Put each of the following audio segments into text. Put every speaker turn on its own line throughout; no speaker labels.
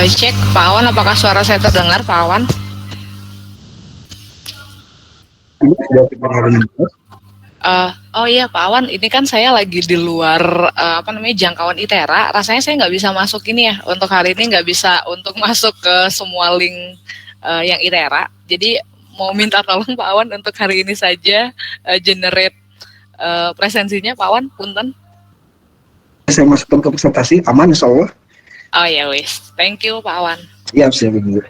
Cek Pak Awan, apakah suara saya terdengar Pak Awan? Oh iya Pak Awan, ini kan saya lagi di luar jangkauan ITERA. Rasanya saya nggak bisa masuk ini ya untuk hari ini, nggak bisa untuk masuk ke semua link yang ITERA. Jadi mau minta tolong Pak Awan untuk hari ini saja generate presensinya Pak Awan, punten.
Saya masukkan ke presentasi, aman insya Allah.
Oh ya wis, thank you Pak Awan.
Siap, siap Ibu.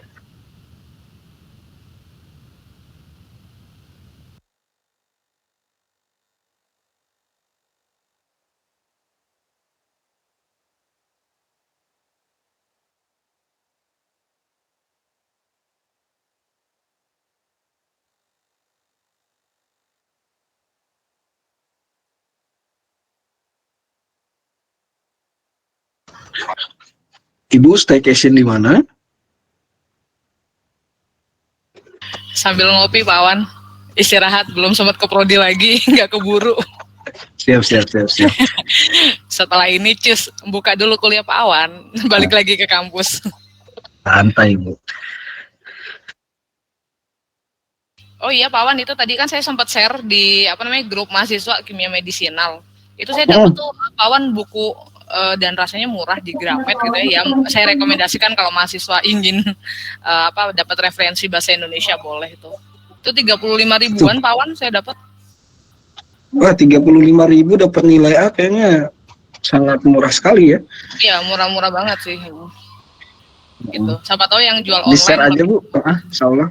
Ibu staycation di mana?
Sambil ngopi Pak Awan, istirahat, belum sempat ke prodi lagi, nggak keburu.
Siap, siap, siap, siap.
Setelah ini cus, buka dulu kuliah Pak Awan, balik lagi ke kampus.
Santai Ibu.
Oh iya Pak Wan, itu tadi kan saya sempat share di grup mahasiswa kimia medisinal. Itu saya dapat tuh Pak Wan buku dan rasanya murah di Gramet gitu ya. Yang saya rekomendasikan kalau mahasiswa ingin dapat referensi bahasa Indonesia boleh itu. Itu 35 ribuan Pak Wan saya dapat.
Wah, 35.000 dapat nilai A, kayaknya sangat murah sekali ya.
Iya, murah-murah banget sih. Gitu. Siapa tahu yang jual
Di share
online.
aja Bu, insya Allah.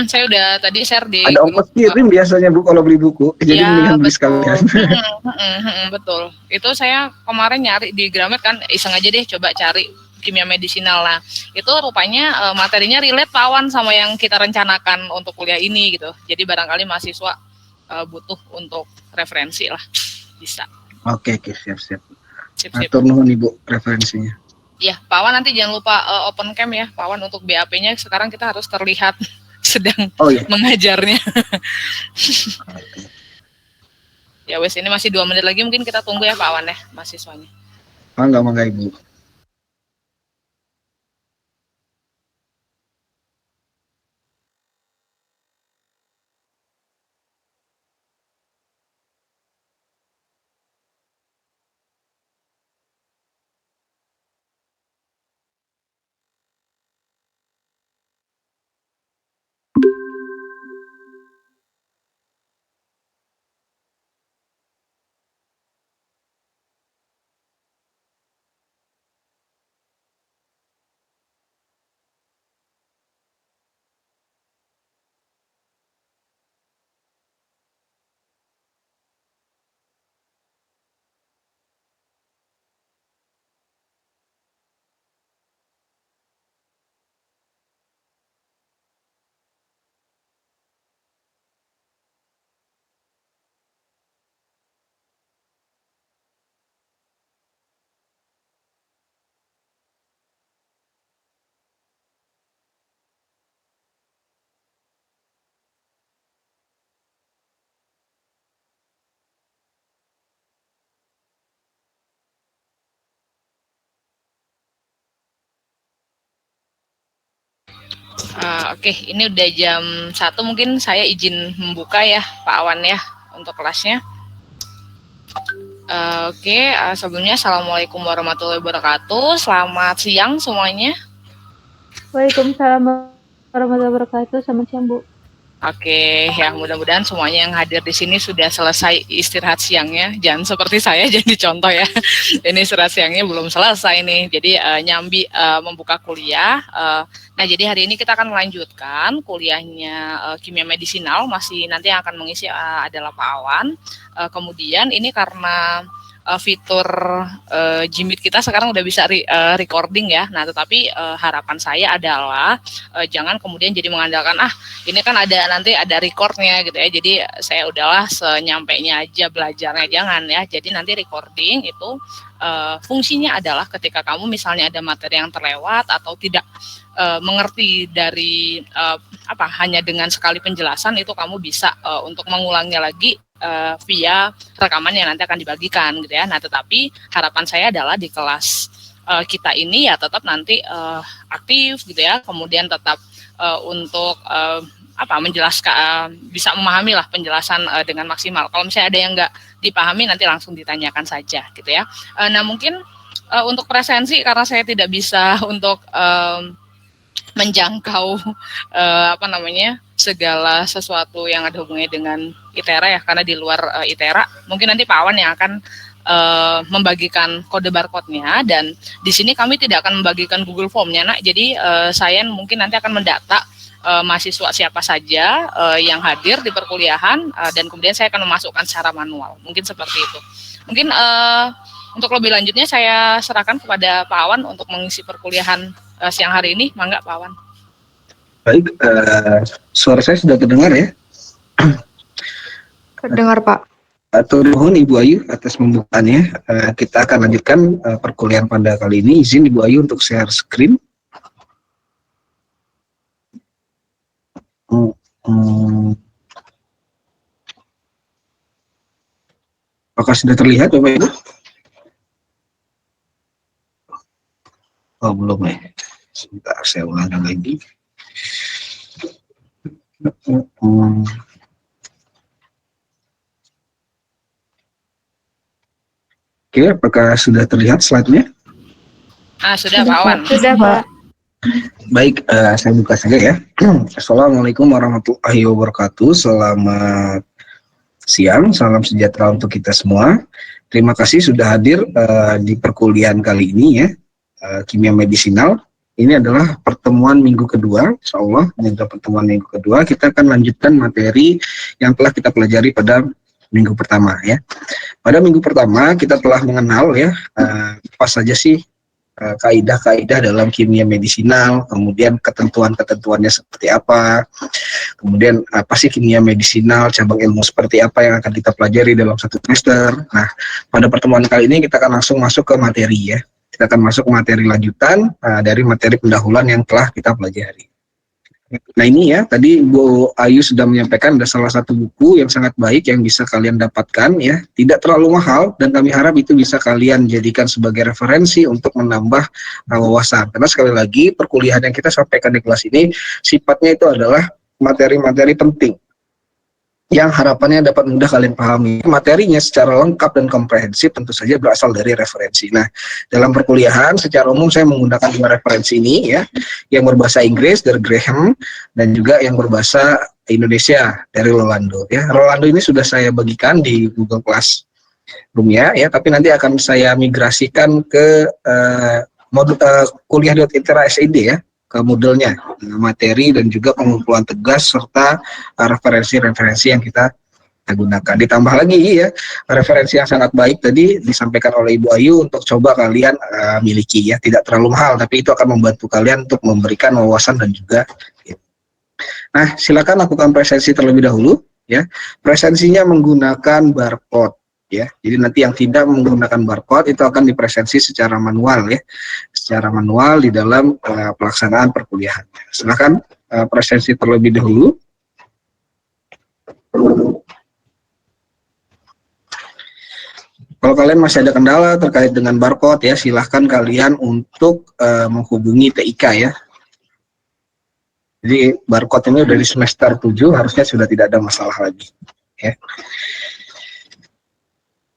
Saya udah tadi share di
ada ongkos kirim biasanya Bu kalau beli buku, jadi
ya,
mendingan beli
betul.
sekalian.
Betul. Itu saya kemarin nyari di Gramet kan, iseng aja deh coba cari kimia medisinal. Nah, itu rupanya materinya relate Pak Wan sama yang kita rencanakan untuk kuliah ini gitu. Jadi barangkali mahasiswa butuh untuk referensi lah, bisa.
Oke, siap, siap.
Sip.
Atur nuhun Ibu referensinya.
Iya, Pak Wan nanti jangan lupa open cam ya, Pak Wan, untuk BAP-nya sekarang kita harus terlihat sedang mengajarnya. Ya wes, ini masih 2 menit lagi, mungkin kita tunggu ya Pak Wan ya, mahasiswanya.
Mangga Ibu.
Oke, ini udah jam 1, mungkin saya izin membuka ya Pak Awan ya untuk kelasnya. Sebelumnya Assalamualaikum warahmatullahi wabarakatuh. Selamat siang semuanya.
Waalaikumsalam warahmatullahi wabarakatuh. Selamat siang Bu.
Oke, ya mudah-mudahan semuanya yang hadir di sini sudah selesai istirahat siangnya. Jangan seperti saya, jadi contoh ya. Ini istirahat siangnya belum selesai nih. Jadi nyambi membuka kuliah. Nah, jadi hari ini kita akan melanjutkan kuliahnya kimia medisinal. Masih nanti yang akan mengisi adalah Pak Awan. Kemudian ini karena fitur Jimit kita sekarang udah bisa recording ya. Nah, tetapi harapan saya adalah jangan kemudian jadi mengandalkan ini kan nanti ada recordnya gitu ya. Jadi saya udahlah senyampainya aja belajarnya, jangan ya. Jadi nanti recording itu fungsinya adalah ketika kamu misalnya ada materi yang terlewat atau tidak mengerti dari hanya dengan sekali penjelasan, itu kamu bisa untuk mengulangnya lagi via rekaman yang nanti akan dibagikan gitu ya. Nah, tetapi harapan saya adalah di kelas kita ini ya tetap nanti aktif gitu ya, kemudian tetap untuk menjelaskan, bisa memahami lah penjelasan dengan maksimal. Kalau misalnya ada yang nggak dipahami nanti langsung ditanyakan saja gitu ya. Nah mungkin untuk presensi karena saya tidak bisa untuk menjangkau segala sesuatu yang ada hubungannya dengan ITERA ya, karena di luar ITERA mungkin nanti Pak Awan yang akan membagikan kode barcode-nya, dan di sini kami tidak akan membagikan Google Form-nya nak. Jadi saya mungkin nanti akan mendata mahasiswa siapa saja yang hadir di perkuliahan, dan kemudian saya akan memasukkan secara manual, mungkin seperti itu. Mungkin untuk lebih lanjutnya saya serahkan kepada Pak Awan untuk mengisi perkuliahan siang hari ini. Mangga Pak Awan.
Baik, suara saya sudah terdengar ya?
Terdengar Pak.
Atur nuhun Ibu Ayu atas pembukaannya. Kita akan lanjutkan perkuliahan pada kali ini. Izin Ibu Ayu untuk share screen. Apakah sudah terlihat Bapak Ibu? Oh belum ya. Sebentar saya ulang lagi. Oke, apakah sudah terlihat slide-nya?
Sudah Pak Awan.
Sudah Pak.
Baik, saya buka saja ya. Assalamualaikum warahmatullahi wabarakatuh. Selamat siang, salam sejahtera untuk kita semua. Terima kasih sudah hadir di perkuliahan kali ini ya, kimia medisinal. Ini adalah pertemuan minggu kedua, insya Allah. Ini adalah pertemuan minggu kedua. Kita akan lanjutkan materi yang telah kita pelajari pada minggu pertama ya. Pada minggu pertama kita telah mengenal ya apa saja sih kaidah-kaidah dalam kimia medisinal, kemudian ketentuan-ketentuannya seperti apa, kemudian apa sih kimia medisinal, cabang ilmu seperti apa yang akan kita pelajari dalam satu semester. Nah, pada pertemuan kali ini kita akan langsung masuk ke materi ya. Kita akan masuk ke materi lanjutan dari materi pendahuluan yang telah kita pelajari. Nah ini ya, tadi Bu Ayu sudah menyampaikan ada salah satu buku yang sangat baik yang bisa kalian dapatkan ya, tidak terlalu mahal, dan kami harap itu bisa kalian jadikan sebagai referensi untuk menambah wawasan. Karena sekali lagi perkuliahan yang kita sampaikan di kelas ini sifatnya itu adalah materi-materi penting yang harapannya dapat mudah kalian pahami. Materinya secara lengkap dan komprehensif tentu saja berasal dari referensi. Nah, dalam perkuliahan secara umum saya menggunakan dua referensi ini ya, yang berbahasa Inggris dari Graham dan juga yang berbahasa Indonesia dari Rolando ya. Rolando ini sudah saya bagikan di Google Classroom ya, tapi nanti akan saya migrasikan ke modul kuliah.itera SID ya, ke modelnya, materi dan juga pengumpulan tugas serta referensi-referensi yang kita gunakan. Ditambah lagi ya, referensi yang sangat baik tadi disampaikan oleh Ibu Ayu untuk coba kalian miliki ya, tidak terlalu mahal tapi itu akan membantu kalian untuk memberikan wawasan dan juga Nah, silakan lakukan presensi terlebih dahulu ya. Presensinya menggunakan barcode ya. Jadi nanti yang tidak menggunakan barcode itu akan dipresensi secara manual ya. Secara manual di dalam pelaksanaan perkuliahan. Silakan presensi terlebih dahulu. Kalau kalian masih ada kendala terkait dengan barcode ya, silahkan kalian untuk menghubungi TIK ya. Jadi barcode ini dari semester 7 harusnya sudah tidak ada masalah lagi ya.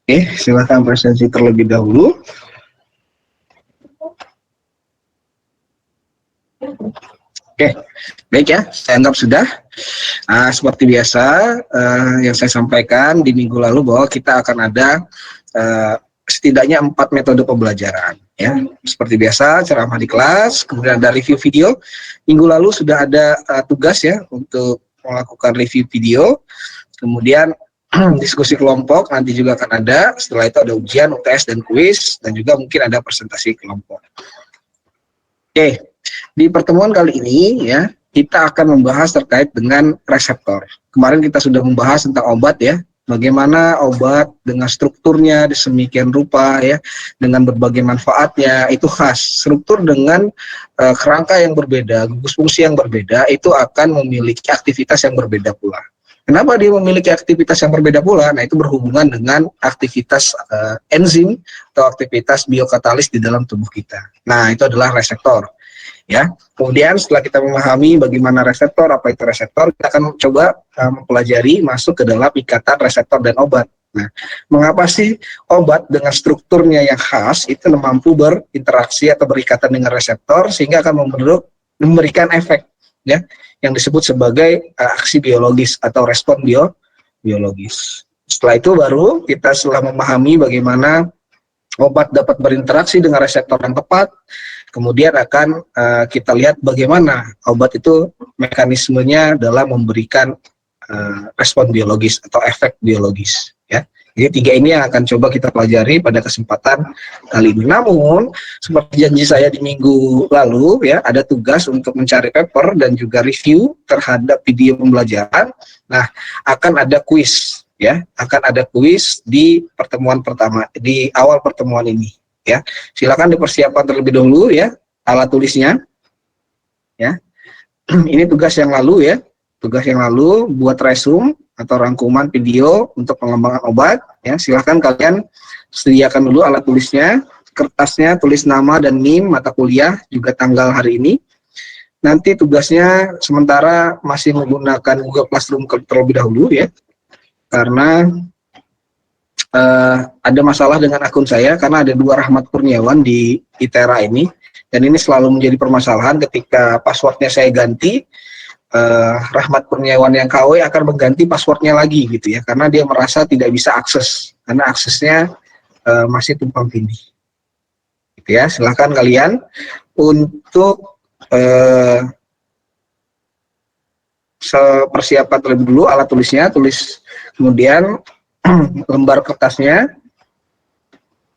Oke, silahkan presensi terlebih dahulu. Oke, baik ya, saya anggap sudah. Seperti biasa yang saya sampaikan di minggu lalu bahwa kita akan ada setidaknya 4 metode pembelajaran ya. Seperti biasa ceramah di kelas, kemudian ada review video. Minggu lalu sudah ada tugas ya untuk melakukan review video. Kemudian diskusi kelompok nanti juga akan ada. Setelah itu ada ujian, UTS dan kuis, dan juga mungkin ada presentasi kelompok. Oke, di pertemuan kali ini ya kita akan membahas terkait dengan reseptor. Kemarin kita sudah membahas tentang obat ya. Bagaimana obat dengan strukturnya sedemikian rupa ya, dengan berbagai manfaatnya itu khas. Struktur dengan kerangka yang berbeda, gugus fungsi yang berbeda itu akan memiliki aktivitas yang berbeda pula. Kenapa dia memiliki aktivitas yang berbeda pula? Nah, itu berhubungan dengan aktivitas enzim atau aktivitas biokatalis di dalam tubuh kita. Nah, itu adalah reseptor. Ya, kemudian setelah kita memahami bagaimana reseptor, apa itu reseptor, kita akan coba mempelajari masuk ke dalam ikatan reseptor dan obat. Nah, mengapa sih obat dengan strukturnya yang khas itu mampu berinteraksi atau berikatan dengan reseptor sehingga akan memberikan efek, ya, yang disebut sebagai aksi biologis atau respon biologis. Setelah itu baru kita setelah memahami bagaimana obat dapat berinteraksi dengan reseptor yang tepat, kemudian akan kita lihat bagaimana obat itu mekanismenya dalam memberikan respon biologis atau efek biologis, ya. Jadi 3 ini yang akan coba kita pelajari pada kesempatan kali ini. Namun, seperti janji saya di minggu lalu, ya, ada tugas untuk mencari paper dan juga review terhadap video pembelajaran. Nah, akan ada kuis, ya, akan ada kuis di pertemuan pertama, di awal pertemuan ini, ya. Silakan dipersiapkan terlebih dahulu, ya, alat tulisnya, ya. Ini tugas yang lalu, ya. Tugas yang lalu buat resume atau rangkuman video untuk pengembangan obat, ya. Silahkan kalian sediakan dulu alat tulisnya, kertasnya, tulis nama dan NIM mata kuliah, juga tanggal hari ini. Nanti tugasnya sementara masih menggunakan Google Classroom terlebih dahulu, ya, karena ada masalah dengan akun saya karena ada 2 Rahmat Kurniawan di ITERA ini, dan ini selalu menjadi permasalahan ketika passwordnya saya ganti. Rahmat Kurniawan yang KW akan mengganti passwordnya lagi gitu, ya, karena dia merasa tidak bisa akses karena aksesnya masih tumpang tindih gitu, ya. Silahkan kalian untuk persiapan terlebih dulu alat tulisnya, tulis kemudian lembar kertasnya,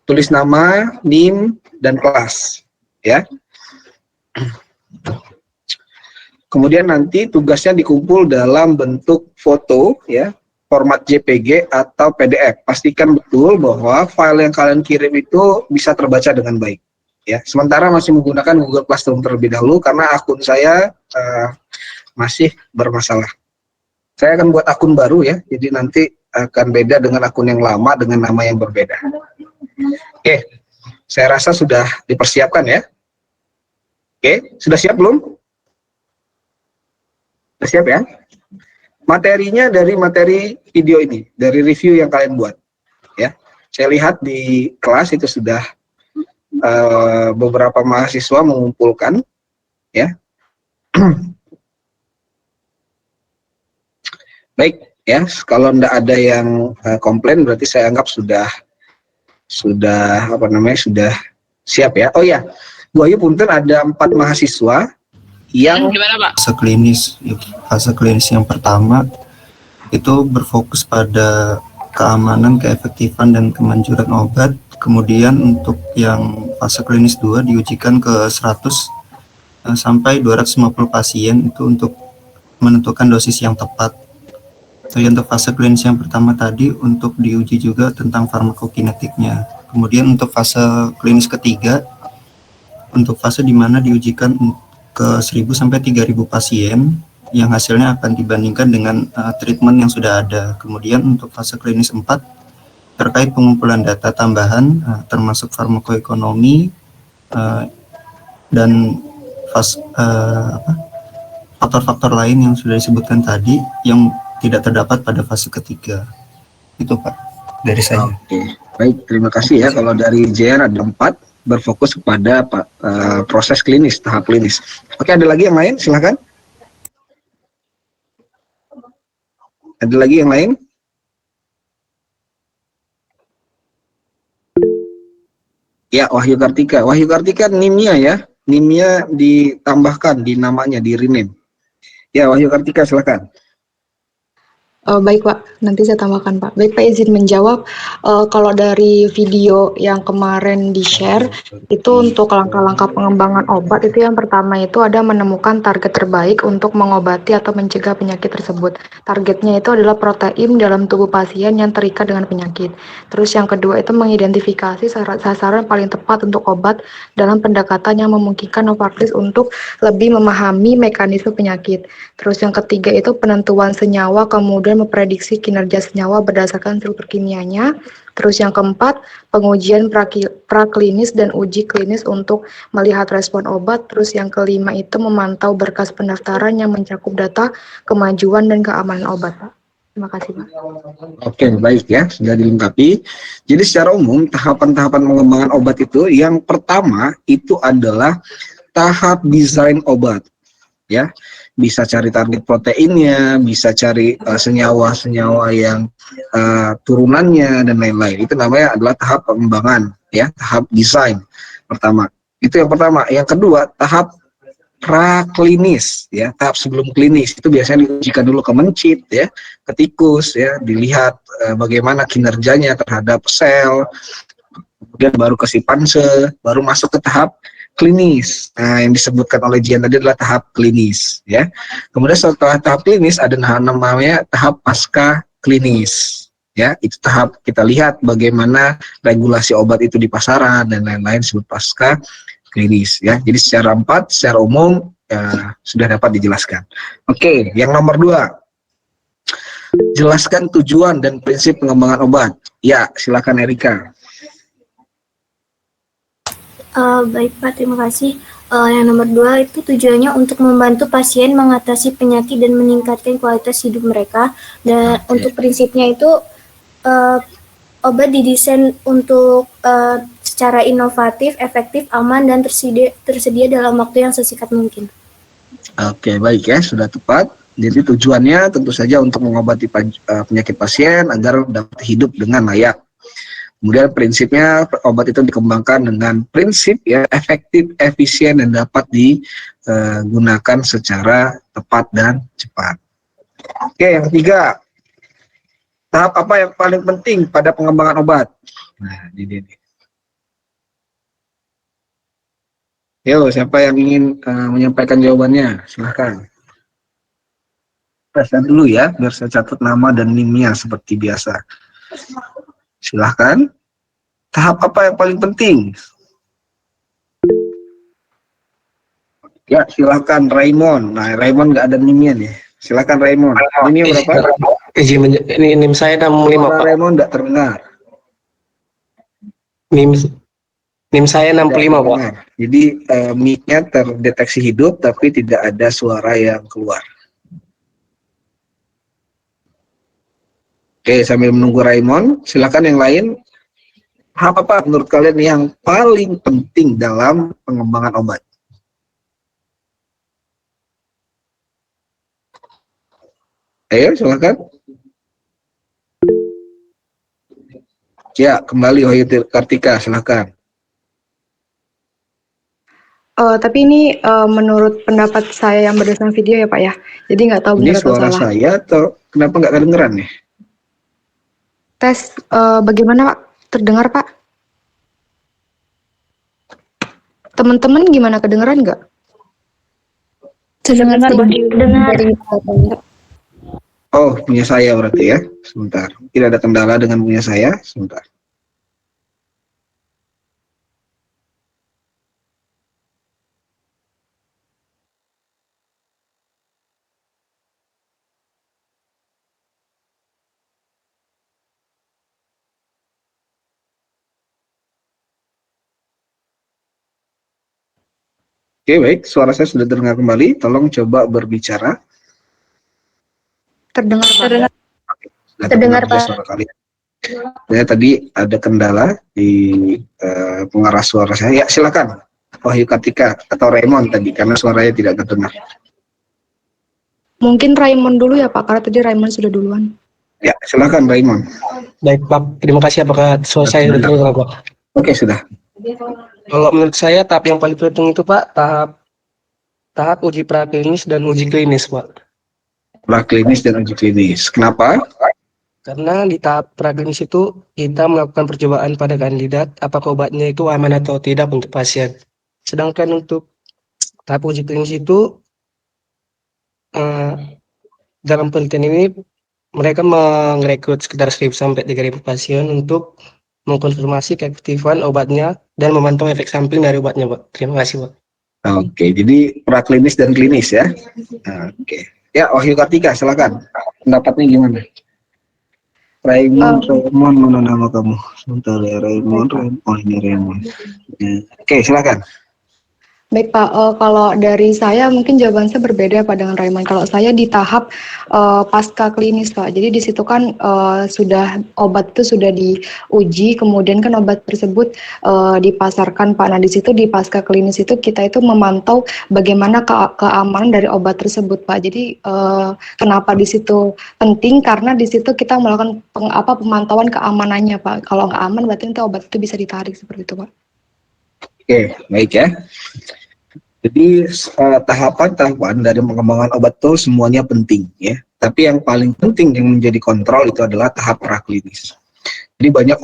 tulis nama, NIM dan kelas, ya. Kemudian nanti tugasnya dikumpul dalam bentuk foto, ya, format JPG atau PDF. Pastikan betul bahwa file yang kalian kirim itu bisa terbaca dengan baik, ya. Sementara masih menggunakan Google Classroom terlebih dahulu karena akun saya masih bermasalah. Saya akan buat akun baru, ya, jadi nanti akan beda dengan akun yang lama dengan nama yang berbeda. Oke, saya rasa sudah dipersiapkan, ya. Oke, sudah siap belum? Siap, ya. Materinya dari materi video ini, dari review yang kalian buat, ya. Saya lihat di kelas itu sudah beberapa mahasiswa mengumpulkan, ya. Baik, ya. Kalau tidak ada yang komplain, berarti saya anggap sudah apa namanya, sudah siap, ya. Oh ya, Bu Ayu punten, ada 4 mahasiswa yang
gimana, Pak?
Fase klinis yang pertama itu berfokus pada keamanan, keefektifan, dan kemanjuran obat. Kemudian untuk yang fase klinis 2 diujikan ke 100 sampai 250 pasien itu untuk menentukan dosis yang tepat. Jadi untuk fase klinis yang pertama tadi untuk diuji juga tentang farmakokinetiknya. Kemudian untuk fase klinis ketiga, untuk fase di mana diujikan ke 1.000 sampai 3.000 pasien yang hasilnya akan dibandingkan dengan treatment yang sudah ada. Kemudian untuk fase klinis 4 terkait pengumpulan data tambahan termasuk farmakoekonomi dan faktor-faktor lain yang sudah disebutkan tadi yang tidak terdapat pada fase ketiga. Itu, Pak, dari saya.
Oke, baik, terima kasih, ya. Kalau dari JR ada 4 berfokus kepada proses klinis, tahap klinis. Oke, ada lagi yang lain? Silahkan. Ada lagi yang lain? Ya, Wahyu Kartika. Wahyu Kartika NIM-nya, ya. NIM-nya ditambahkan di namanya, di rename. Ya, Wahyu Kartika, silakan.
Baik, Pak, nanti saya tambahkan, Pak. Baik, Pak, izin menjawab. Kalau dari video yang kemarin di-share, itu untuk langkah-langkah pengembangan obat, itu yang pertama itu ada menemukan target terbaik untuk mengobati atau mencegah penyakit tersebut. Targetnya itu adalah protein dalam tubuh pasien yang terikat dengan penyakit. Terus yang kedua itu mengidentifikasi sasaran paling tepat untuk obat dalam pendekatan yang memungkinkan Novartis untuk lebih memahami mekanisme penyakit. Terus yang ketiga itu penentuan senyawa, kemudian kemudian memprediksi kinerja senyawa berdasarkan struktur kimianya. Terus yang keempat, pengujian praklinis dan uji klinis untuk melihat respon obat. Terus yang kelima itu memantau berkas pendaftaran yang mencakup data kemajuan dan keamanan obat, Pak. Terima kasih, Pak.
Oke, baik ya, sudah dilengkapi. Jadi secara umum tahapan-tahapan pengembangan obat itu yang pertama itu adalah tahap desain obat. Ya, bisa cari target proteinnya, bisa cari senyawa-senyawa yang turunannya dan lain-lain. Itu namanya adalah tahap pengembangan, ya, tahap desain pertama. Itu yang pertama. Yang kedua, tahap praklinis, ya, tahap sebelum klinis. Itu biasanya diujikan dulu ke mencit, ya, ke tikus, ya, dilihat bagaimana kinerjanya terhadap sel, kemudian baru ke si panse, baru masuk ke tahap klinis. Nah, yang disebutkan oleh Jian tadi adalah tahap klinis, ya. Kemudian setelah tahap klinis ada namanya tahap pasca klinis, ya. Itu tahap kita lihat bagaimana regulasi obat itu di pasaran dan lain-lain, disebut pasca klinis, ya. Jadi secara umum sudah dapat dijelaskan. Oke, yang nomor 2, jelaskan tujuan dan prinsip pengembangan obat. Ya, silakan Erika.
Baik Pak, terima kasih. Yang nomor 2 itu tujuannya untuk membantu pasien mengatasi penyakit dan meningkatkan kualitas hidup mereka. Dan untuk prinsipnya itu obat didesain untuk secara inovatif, efektif, aman, dan tersedia dalam waktu yang sesingkat mungkin.
Oke, baik ya, sudah tepat. Jadi tujuannya tentu saja untuk mengobati penyakit pasien agar dapat hidup dengan layak. Kemudian prinsipnya obat itu dikembangkan dengan prinsip, ya, efektif, efisien, dan dapat digunakan secara tepat dan cepat. Oke, yang ketiga, tahap apa yang paling penting pada pengembangan obat? Nah, ini. Yo, siapa yang ingin menyampaikan jawabannya? Silahkan. Saya dulu ya, biar saya catat nama dan NIM-nya seperti biasa. Silahkan. Tahap apa yang paling penting? Ya, silahkan Raymond. Nah, Raymond nggak ada NIM-nya nih. Silahkan Raymond. NIM-nya berapa?
Ini NIM saya 65, Pak.
Raymond nggak terdengar.
NIM saya 65, Pak.
Jadi mic-nya terdeteksi hidup tapi tidak ada suara yang keluar. Oke, sambil menunggu Raymond, silakan yang lain. Apa menurut kalian yang paling penting dalam pengembangan obat? Ayo, silakan. Ya, kembali Wahyu Kartika, silakan.
Tapi ini menurut pendapat saya yang berdasarkan video ya Pak ya. Jadi nggak tahu
Ini
benar atau
suara
salah.
saya atau kenapa nggak kedengeran nih?
Tes bagaimana Pak? Terdengar Pak? Teman-teman gimana, kedengeran nggak?
Terdengar,
Oh, punya saya berarti ya. Sebentar. Tidak ada kendala dengan punya saya. Sebentar. Oke, baik. Suara saya sudah terdengar kembali. Tolong coba berbicara.
Terdengar Pak.
Sudah terdengar suara kalian. Ya, tadi ada kendala di pengarah suara saya. Ya, silakan. Wahyu Kartika atau Raymond tadi, karena suaranya tidak terdengar.
Mungkin Raymond dulu ya Pak, karena tadi Raymond sudah duluan.
Ya, silakan Raymond.
Baik, Pak. Terima kasih. Apakah suara saya sudah terdengar, Pak?
Oke, sudah.
Kalau menurut saya tahap yang paling penting itu, Pak, tahap uji praklinis dan uji klinis, Pak.
Praklinis dan uji klinis. Kenapa?
Karena di tahap praklinis itu kita melakukan percobaan pada kandidat apakah obatnya itu aman atau tidak untuk pasien. Sedangkan untuk tahap uji klinis itu dalam penelitian ini mereka merekrut sekitar 1.000 sampai 3.000 pasien untuk mengkonfirmasi keefektifan obatnya dan memantau efek samping dari obatnya, Pak. Terima kasih, Pak.
Oke, jadi praklinis dan klinis ya. Oke. Ya, Wahyu Kartika, silakan. pendapatnya gimana? Raymond, mana nama kamu? Sebentar ya, Raymond. Oh, ini Raymond. Ya. Oke, silakan.
Baik Pak, kalau dari saya mungkin jawaban saya berbeda Pak dengan Raymond. Kalau saya di tahap pasca klinis Pak, jadi di situ kan sudah obat itu sudah diuji, kemudian kan obat tersebut dipasarkan Pak. Nah di situ di pasca klinis itu kita itu memantau bagaimana keamanan dari obat tersebut Pak. Jadi kenapa di situ penting? Karena di situ kita melakukan pemantauan keamanannya Pak. Kalau nggak aman berarti nanti obat itu bisa ditarik seperti itu Pak.
Oke, baik ya. Jadi tahapan-tahapan dari pengembangan obat itu semuanya penting ya. Tapi yang paling penting yang menjadi kontrol itu adalah tahap praklinis. Jadi banyak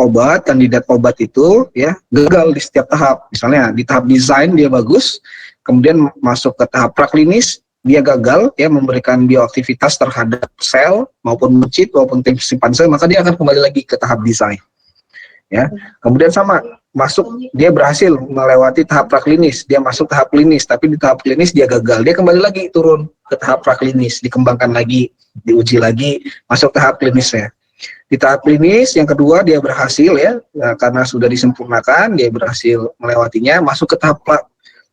kandidat obat itu ya gagal di setiap tahap. Misalnya di tahap desain dia bagus, kemudian masuk ke tahap praklinis dia gagal ya memberikan bioaktivitas terhadap sel maupun mencit maupun simpan sel, maka dia akan kembali lagi ke tahap desain. Ya, kemudian sama masuk dia berhasil melewati tahap praklinis, dia masuk tahap klinis, tapi di tahap klinis dia gagal, dia kembali lagi turun ke tahap praklinis, dikembangkan lagi, diuji lagi, masuk tahap klinisnya. Di tahap klinis yang kedua dia berhasil ya, karena sudah disempurnakan, dia berhasil melewatinya, masuk ke tahap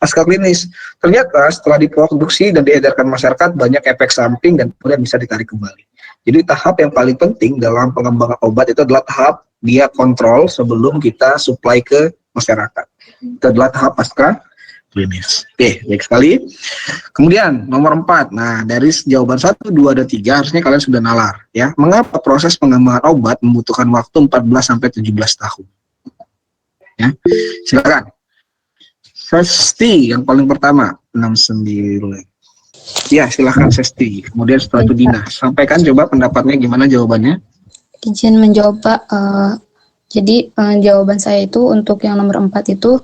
pasca klinis. Ternyata setelah diproduksi dan diedarkan masyarakat banyak efek samping dan kemudian bisa ditarik kembali. Jadi tahap yang paling penting dalam pengembangan obat itu adalah tahap dia kontrol sebelum kita supply ke masyarakat. Itu adalah tahap pasca klinis. Oke, baik sekali. Kemudian nomor 4. Nah, dari jawaban 1, 2, dan 3 harusnya kalian sudah nalar ya. Mengapa proses pengembangan obat membutuhkan waktu 14 sampai 17 tahun? Ya. Silakan. Sesti yang paling pertama 69. Ya, silakan Sesti. Kemudian setelah itu Dina. Sampaikan coba pendapatnya gimana jawabannya.
Izin menjawab Pak, jadi jawaban saya itu untuk yang nomor 4 itu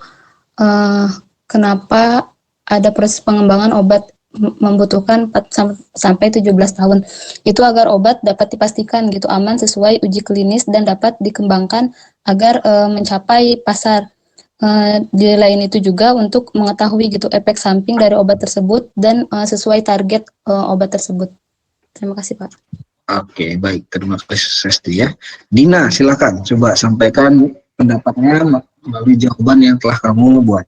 kenapa ada proses pengembangan obat membutuhkan 4 sampai 17 tahun. Itu agar obat dapat dipastikan gitu aman sesuai uji klinis dan dapat dikembangkan agar mencapai pasar. Di lain itu juga untuk mengetahui gitu efek samping dari obat tersebut dan sesuai target obat tersebut. Terima kasih Pak.
Oke, baik. Terima kasih Sesti ya. Dina, silakan coba sampaikan pendapatnya melalui jawaban yang telah kamu buat.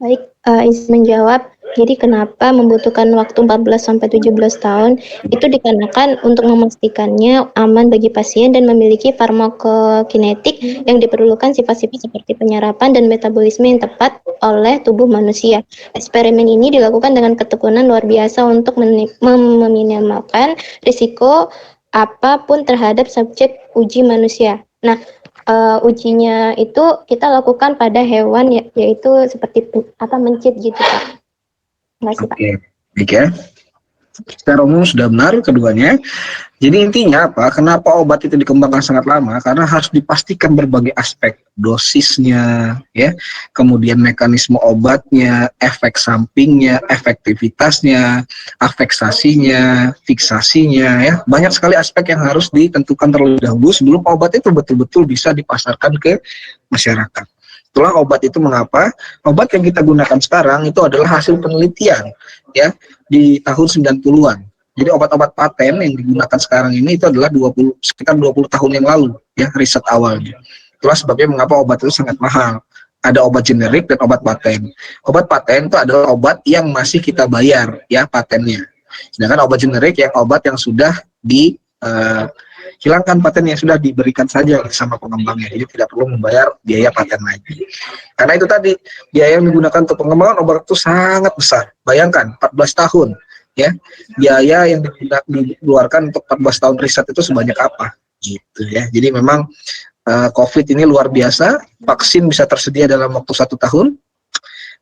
Baik, izin menjawab. Jadi kenapa membutuhkan waktu 14-17 tahun? Itu dikarenakan untuk memastikannya aman bagi pasien dan memiliki farmakokinetik yang diperlukan sifat-sifat seperti penyerapan dan metabolisme yang tepat oleh tubuh manusia. Eksperimen ini dilakukan dengan ketekunan luar biasa untuk meminimalkan risiko apapun terhadap subjek uji manusia. Nah, ujinya itu kita lakukan pada hewan yaitu seperti mencit gitu Pak. Terima kasih, Pak.
Oke, baik ya. Secara umum sudah benar keduanya. Jadi intinya apa? Kenapa obat itu dikembangkan sangat lama? Karena harus dipastikan berbagai aspek, dosisnya, ya, kemudian mekanisme obatnya, efek sampingnya, efektivitasnya, afiksasinya, fiksasinya, ya, banyak sekali aspek yang harus ditentukan terlebih dahulu sebelum obat itu betul-betul bisa dipasarkan ke masyarakat. Itulah obat itu mengapa obat yang kita gunakan sekarang itu adalah hasil penelitian ya di tahun 90-an. Jadi obat-obat paten yang digunakan sekarang ini itu adalah sekitar 20 tahun yang lalu ya riset awalnya. Itulah sebabnya mengapa obat itu sangat mahal. Ada obat generik dan obat paten. Obat paten itu adalah obat yang masih kita bayar ya patennya. Sedangkan obat generik yang obat yang sudah hilangkan patennya, sudah diberikan saja sama pengembangnya, jadi tidak perlu membayar biaya paten lagi. Karena itu tadi biaya yang digunakan untuk pengembangan obat itu sangat besar. Bayangkan 14 tahun ya, biaya yang dikeluarkan untuk 14 tahun riset itu sebanyak apa gitu ya. Jadi memang COVID ini luar biasa, vaksin bisa tersedia dalam waktu 1 tahun,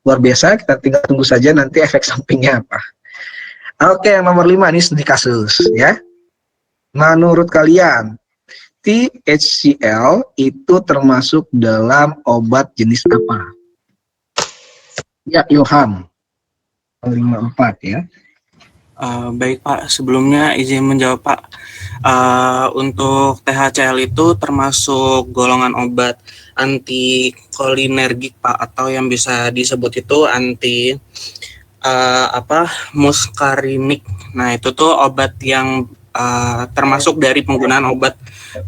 luar biasa. Kita tinggal tunggu saja nanti efek sampingnya apa. Oke, yang nomor 5 ini studi kasus ya. Menurut kalian, THCL itu termasuk dalam obat jenis apa? Ya, Ilham. 54 ya.
Baik Pak, sebelumnya izin menjawab Pak. Untuk THCL itu termasuk golongan obat antikolinergik Pak, atau yang bisa disebut itu muscarinic. Nah, itu tuh obat yang termasuk dari penggunaan obat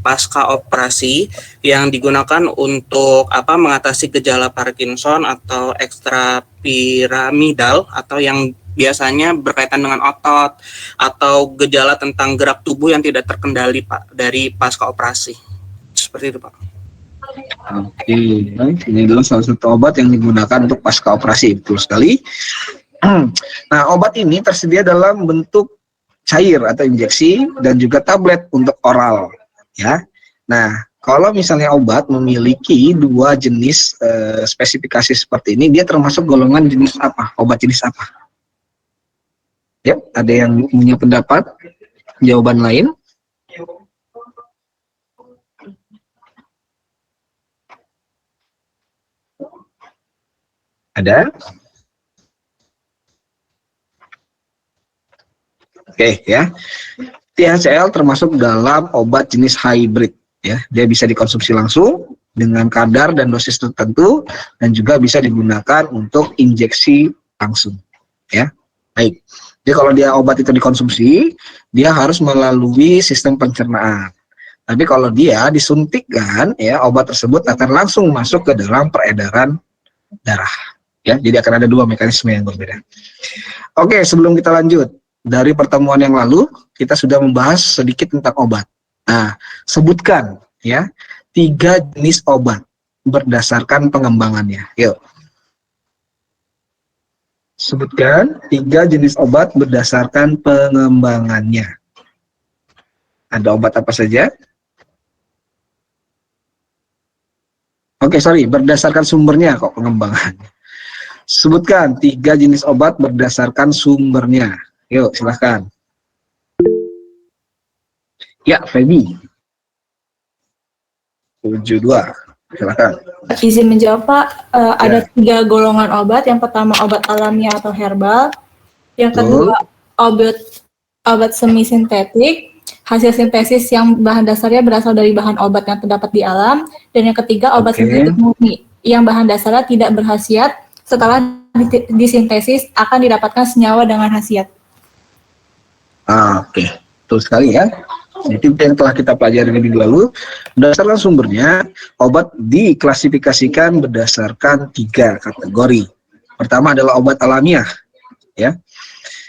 pasca operasi yang digunakan untuk mengatasi gejala Parkinson atau ekstrapiramidal atau yang biasanya berkaitan dengan otot atau gejala tentang gerak tubuh yang tidak terkendali Pak dari pasca operasi. Seperti itu Pak.
Oke, ini adalah salah satu obat yang digunakan untuk pasca operasi, betul sekali. Nah, obat ini tersedia dalam bentuk cair atau injeksi dan juga tablet untuk oral, ya. Nah, kalau misalnya obat memiliki dua jenis spesifikasi seperti ini, dia termasuk golongan jenis apa? Obat jenis apa? Ya, ada yang punya pendapat? Jawaban lain? Ada? Oke, ya. THCL termasuk dalam obat jenis hybrid, ya. Dia bisa dikonsumsi langsung dengan kadar dan dosis tertentu dan juga bisa digunakan untuk injeksi langsung, ya. Baik. Jadi kalau dia obat itu dikonsumsi, dia harus melalui sistem pencernaan. Tapi kalau dia disuntikkan, ya, obat tersebut akan langsung masuk ke dalam peredaran darah, ya. Jadi akan ada dua mekanisme yang berbeda. Oke, sebelum kita lanjut, dari pertemuan yang lalu kita sudah membahas sedikit tentang obat. Nah, sebutkan ya 3 jenis obat berdasarkan pengembangannya. Yuk. Sebutkan 3 jenis obat berdasarkan pengembangannya. Ada obat apa saja? Oke, sorry, berdasarkan sumbernya kok pengembangannya. Sebutkan 3 jenis obat berdasarkan sumbernya. Yuk, silahkan. Ya, Feby. 72. Silahkan.
Izin menjawab, Pak. Ada 3 golongan obat. Yang pertama obat alamiah atau herbal. Yang kedua obat semi sintetik. Hasil sintesis yang bahan dasarnya berasal dari bahan obat yang terdapat di alam. Dan yang ketiga obat sintetik murni. Yang bahan dasarnya tidak berkhasiat. Setelah disintesis akan didapatkan senyawa dengan khasiat.
Oke, betul sekali ya. Itu yang telah kita pelajari lebih lalu. Berdasarkan sumbernya, obat diklasifikasikan berdasarkan 3 kategori. Pertama adalah obat alamiah, ya.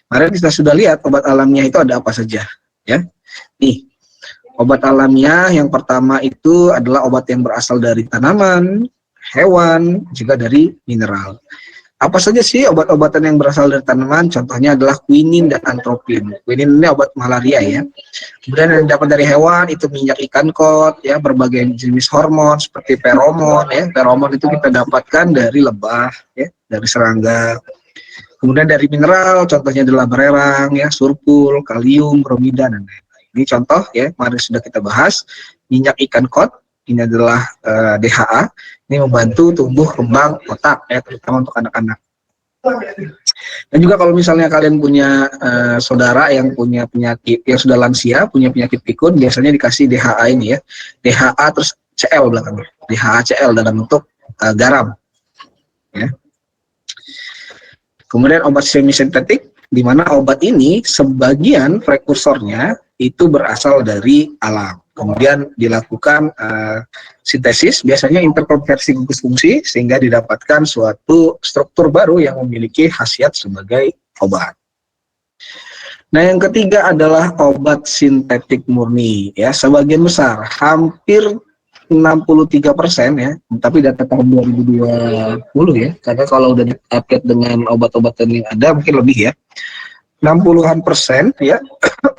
Kemarin kita sudah lihat obat alamiah itu ada apa saja, ya. Nih, obat alamiah yang pertama itu adalah obat yang berasal dari tanaman, hewan, juga dari mineral. Apa saja sih obat-obatan yang berasal dari tanaman? Contohnya adalah quinin dan atropin. Quinin ini obat malaria ya. Kemudian yang dapat dari hewan itu minyak ikan kod, ya, berbagai jenis hormon seperti feromon ya. Feromon itu kita dapatkan dari lebah, ya, dari serangga. Kemudian dari mineral, contohnya adalah bererang, ya, surpul, kalium, bromida dan lain-lain. Ini contoh ya, kemarin sudah kita bahas. Minyak ikan kod, ini adalah DHA. Ini membantu tumbuh kembang otak ya, terutama untuk anak-anak. Dan juga kalau misalnya kalian punya saudara yang punya penyakit, yang sudah lansia, punya penyakit pikun, biasanya dikasih DHA ini ya. DHA terus CL belakangnya. DHA CL dalam bentuk garam. Ya. Kemudian obat semi sintetik, di mana obat ini sebagian prekursornya itu berasal dari alam. Kemudian dilakukan sintesis, biasanya interkonversi gugus fungsi, sehingga didapatkan suatu struktur baru yang memiliki khasiat sebagai obat. Nah, yang ketiga adalah obat sintetik murni. Ya, sebagian besar, hampir 63% ya, tapi data tahun 2020 ya, karena kalau udah di-update dengan obat-obatan yang ada mungkin lebih ya. 60-an% ya,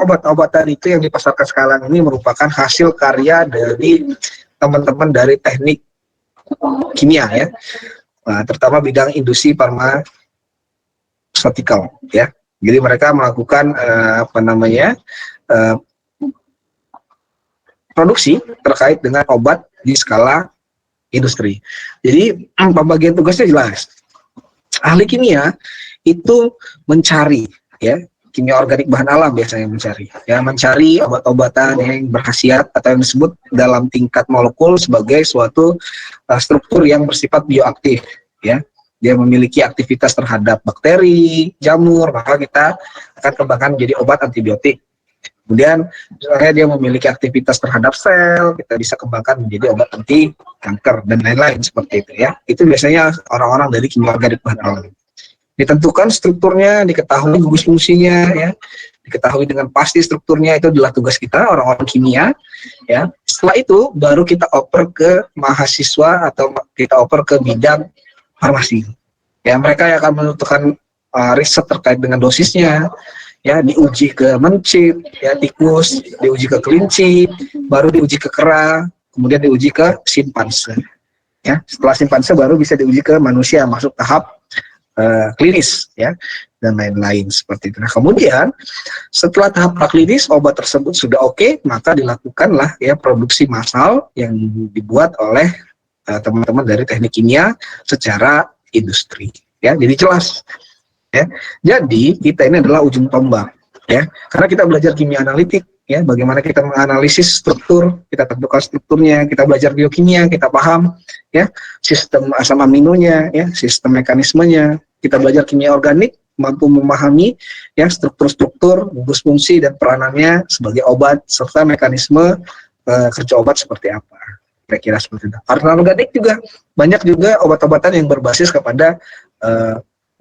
obat-obatan itu yang dipasarkan sekarang ini merupakan hasil karya dari teman-teman dari teknik kimia ya, nah, terutama bidang industri farmaceutical ya. Jadi mereka melakukan produksi terkait dengan obat di skala industri. Jadi pembagian tugasnya jelas. Ahli kimia itu mencari ya, kimia organik bahan alam biasanya mencari obat-obatan yang berkhasiat atau yang disebut dalam tingkat molekul sebagai suatu struktur yang bersifat bioaktif ya. dia memiliki aktivitas terhadap bakteri, jamur, maka kita akan kembangkan menjadi obat antibiotik. Kemudian misalnya dia memiliki aktivitas terhadap sel, kita bisa kembangkan menjadi obat anti kanker dan lain-lain seperti itu ya. Itu biasanya orang-orang dari kimia organik bahan alami. Ditentukan strukturnya, diketahui gugus fungsinya ya, diketahui dengan pasti strukturnya, itu adalah tugas kita orang-orang kimia ya. Setelah itu baru kita oper ke mahasiswa atau kita oper ke bidang farmasi ya, mereka yang akan menentukan riset terkait dengan dosisnya ya, diuji ke mencit ya, tikus, diuji ke kelinci, baru diuji ke kera, kemudian diuji ke simpanse ya. Setelah simpanse baru bisa diuji ke manusia, masuk tahap klinis ya, dan lain-lain seperti itu. Nah, kemudian setelah tahap praklinis obat tersebut sudah oke, maka dilakukanlah ya produksi massal yang dibuat oleh teman-teman dari teknik kimia secara industri ya. Jadi jelas ya. Jadi kita ini adalah ujung tombak ya, karena kita belajar kimia analitik ya, bagaimana kita menganalisis struktur, kita tentukan strukturnya, kita belajar biokimia, kita paham ya sistem asam aminonya ya, sistem mekanismenya, kita belajar kimia organik, mampu memahami ya struktur-struktur, gugus fungsi dan peranannya sebagai obat serta mekanisme kerja obat seperti apa. Kira-kira seperti itu. Organik juga banyak juga obat-obatan yang berbasis kepada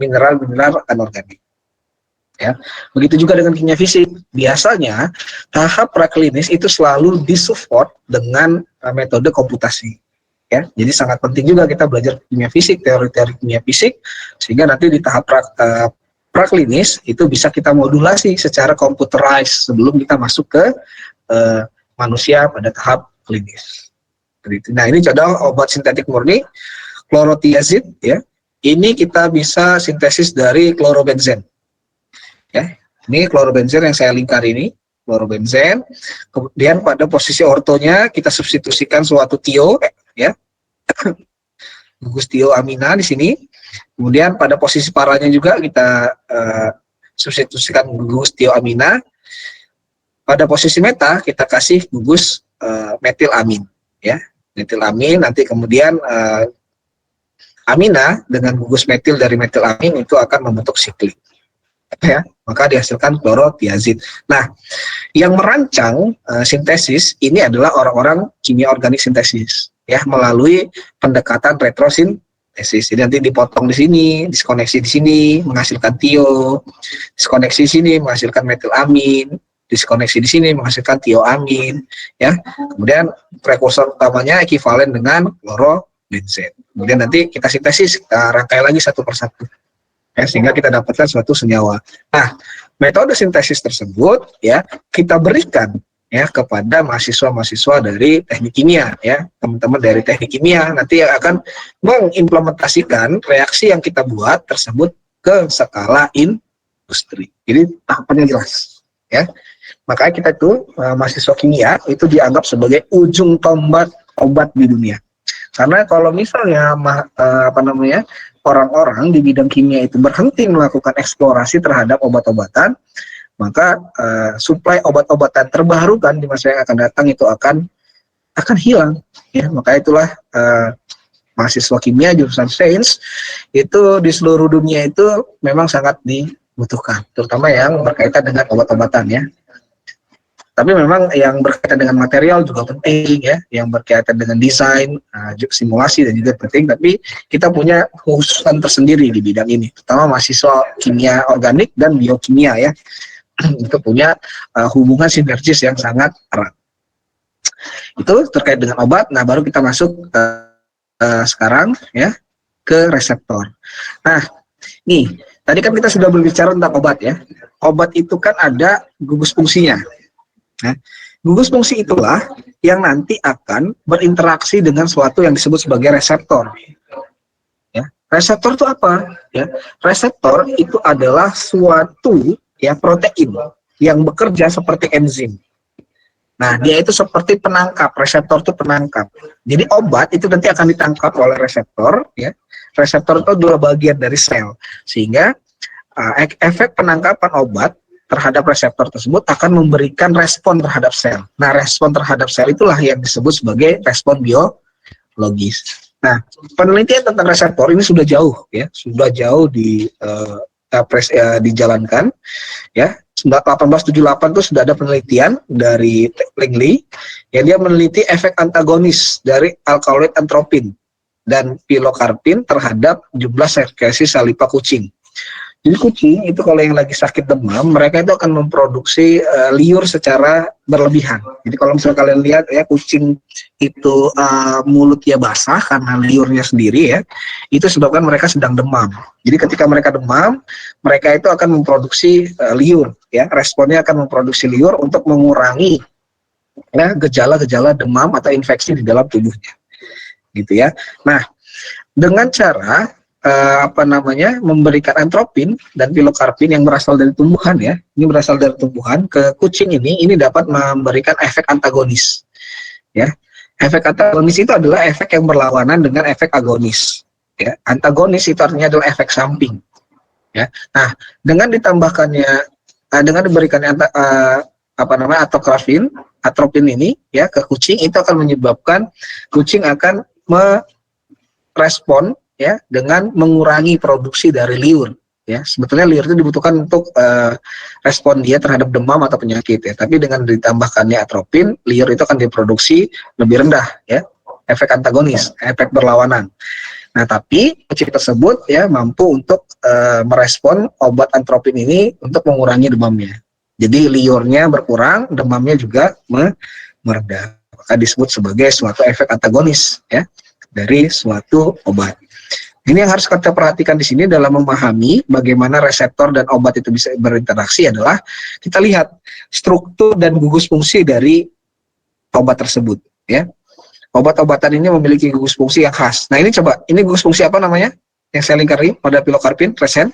mineral-mineral anorganik. Ya, begitu juga dengan kimia fisik. Biasanya tahap praklinis itu selalu disupport dengan metode komputasi. Ya, jadi sangat penting juga kita belajar kimia fisik, teori-teori kimia fisik, sehingga nanti di tahap praklinis itu bisa kita modulasi secara computerized sebelum kita masuk ke manusia pada tahap klinis. Nah, ini contoh obat sintetik murni, klorotiazid ya. Ini kita bisa sintesis dari klorobenzen. Ya, ini klorobenzen yang saya lingkar ini, klorobenzen. Kemudian pada posisi ortonya kita substitusikan suatu tio ya. Gugus tioamina di sini. Kemudian pada posisi paranya juga kita substitusikan gugus tioamina. Pada posisi meta kita kasih gugus metilamin ya. Metilamin, nanti kemudian amina dengan gugus metil dari metilamin itu akan membentuk siklik ya, maka dihasilkan klorotiazid. Nah, yang merancang sintesis ini adalah orang-orang kimia organik sintesis ya, melalui pendekatan retrosintesis. Jadi nanti dipotong di sini, diskoneksi di sini menghasilkan tio, diskoneksi di sini menghasilkan metilamin, diskoneksi di sini menghasilkan tioamin ya. Kemudian prekursor utamanya ekivalen dengan klorobenzen. Kemudian nanti kita sintesis, kita rangkai lagi satu persatu ya, sehingga kita dapatkan suatu senyawa. Nah, metode sintesis tersebut ya kita berikan ya kepada mahasiswa-mahasiswa dari teknik kimia ya, teman-teman dari teknik kimia nanti yang akan mengimplementasikan reaksi yang kita buat tersebut ke skala industri. Jadi tahapannya jelas ya. Makanya kita itu mahasiswa kimia itu dianggap sebagai ujung tombak obat di dunia. Karena kalau misalnya orang-orang di bidang kimia itu berhenti melakukan eksplorasi terhadap obat-obatan, maka suplai obat-obatan terbarukan di masa yang akan datang itu akan hilang ya. Maka itulah mahasiswa kimia jurusan sains itu di seluruh dunia itu memang sangat dibutuhkan, terutama yang berkaitan dengan obat-obatan ya. Tapi memang yang berkaitan dengan material juga penting ya, yang berkaitan dengan desain, simulasi dan juga penting. Tapi kita punya khususan tersendiri di bidang ini, terutama mahasiswa kimia organik dan biokimia ya. Itu punya hubungan sinergis yang sangat erat. Itu terkait dengan obat. Nah, baru kita masuk sekarang ya ke reseptor. Nah, nih tadi kan kita sudah berbicara tentang obat ya. Obat itu kan ada gugus fungsinya. Nah, gugus fungsi itulah yang nanti akan berinteraksi dengan suatu yang disebut sebagai reseptor. Ya, reseptor itu apa? Ya, reseptor itu adalah suatu ya protein yang bekerja seperti enzim. Nah, dia itu seperti penangkap, reseptor itu penangkap. Jadi obat itu nanti akan ditangkap oleh reseptor, ya. Reseptor itu adalah bagian dari sel, sehingga efek penangkapan obat terhadap reseptor tersebut akan memberikan respon terhadap sel. Nah, respon terhadap sel itulah yang disebut sebagai respon biologis. Nah, penelitian tentang reseptor ini sudah jauh ya, sudah jauh dijalankan ya. 1878 itu sudah ada penelitian dari Langley yang dia meneliti efek antagonis dari alkaloid entropin dan pilokarpin terhadap jumlah sekresi saliva kucing. Jadi kucing itu kalau yang lagi sakit demam, mereka itu akan memproduksi liur secara berlebihan. Jadi kalau misalnya kalian lihat ya, kucing itu mulutnya basah karena liurnya sendiri ya, itu sebabkan mereka sedang demam. Jadi ketika mereka demam, mereka itu akan memproduksi liur ya, responnya akan memproduksi liur untuk mengurangi ya gejala-gejala demam atau infeksi di dalam tubuhnya. Gitu ya. Nah, dengan cara memberikan entropin dan pilokarpin yang berasal dari tumbuhan ya, ini berasal dari tumbuhan ke kucing ini dapat memberikan efek antagonis ya. Efek antagonis itu adalah efek yang berlawanan dengan efek agonis ya. Antagonis itu artinya adalah efek samping ya. Nah, dengan ditambahkannya dengan diberikannya atropin ini ya ke kucing, itu akan menyebabkan kucing akan merespon ya dengan mengurangi produksi dari liur ya. Sebetulnya liur itu dibutuhkan untuk respon dia terhadap demam atau penyakit ya, tapi dengan ditambahkannya atropin, liur itu akan diproduksi lebih rendah ya, efek antagonis, efek berlawanan. Nah, tapi kucing tersebut ya mampu untuk merespon obat atropin ini untuk mengurangi demamnya. Jadi liurnya berkurang, demamnya juga mereda. Maka disebut sebagai suatu efek antagonis ya dari suatu obat. Ini yang harus kita perhatikan di sini dalam memahami bagaimana reseptor dan obat itu bisa berinteraksi adalah kita lihat struktur dan gugus fungsi dari obat tersebut ya. Obat-obatan ini memiliki gugus fungsi yang khas. Nah, ini coba, ini gugus fungsi apa namanya? Yang saya lingkari pada pilokarpin, resen.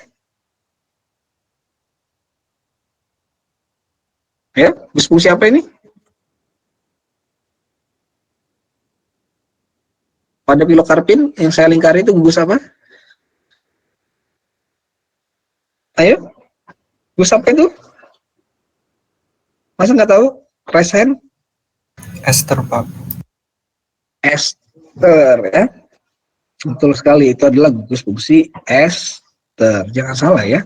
Ya, gugus fungsi apa ini? Pada pilokarpin yang saya lingkari itu gugus apa? Ayo, gugus apa itu? Masa nggak tahu? Resen?
Ester, Pak.
Ester ya. Betul sekali, itu adalah gugus fungsi ester. Jangan salah ya.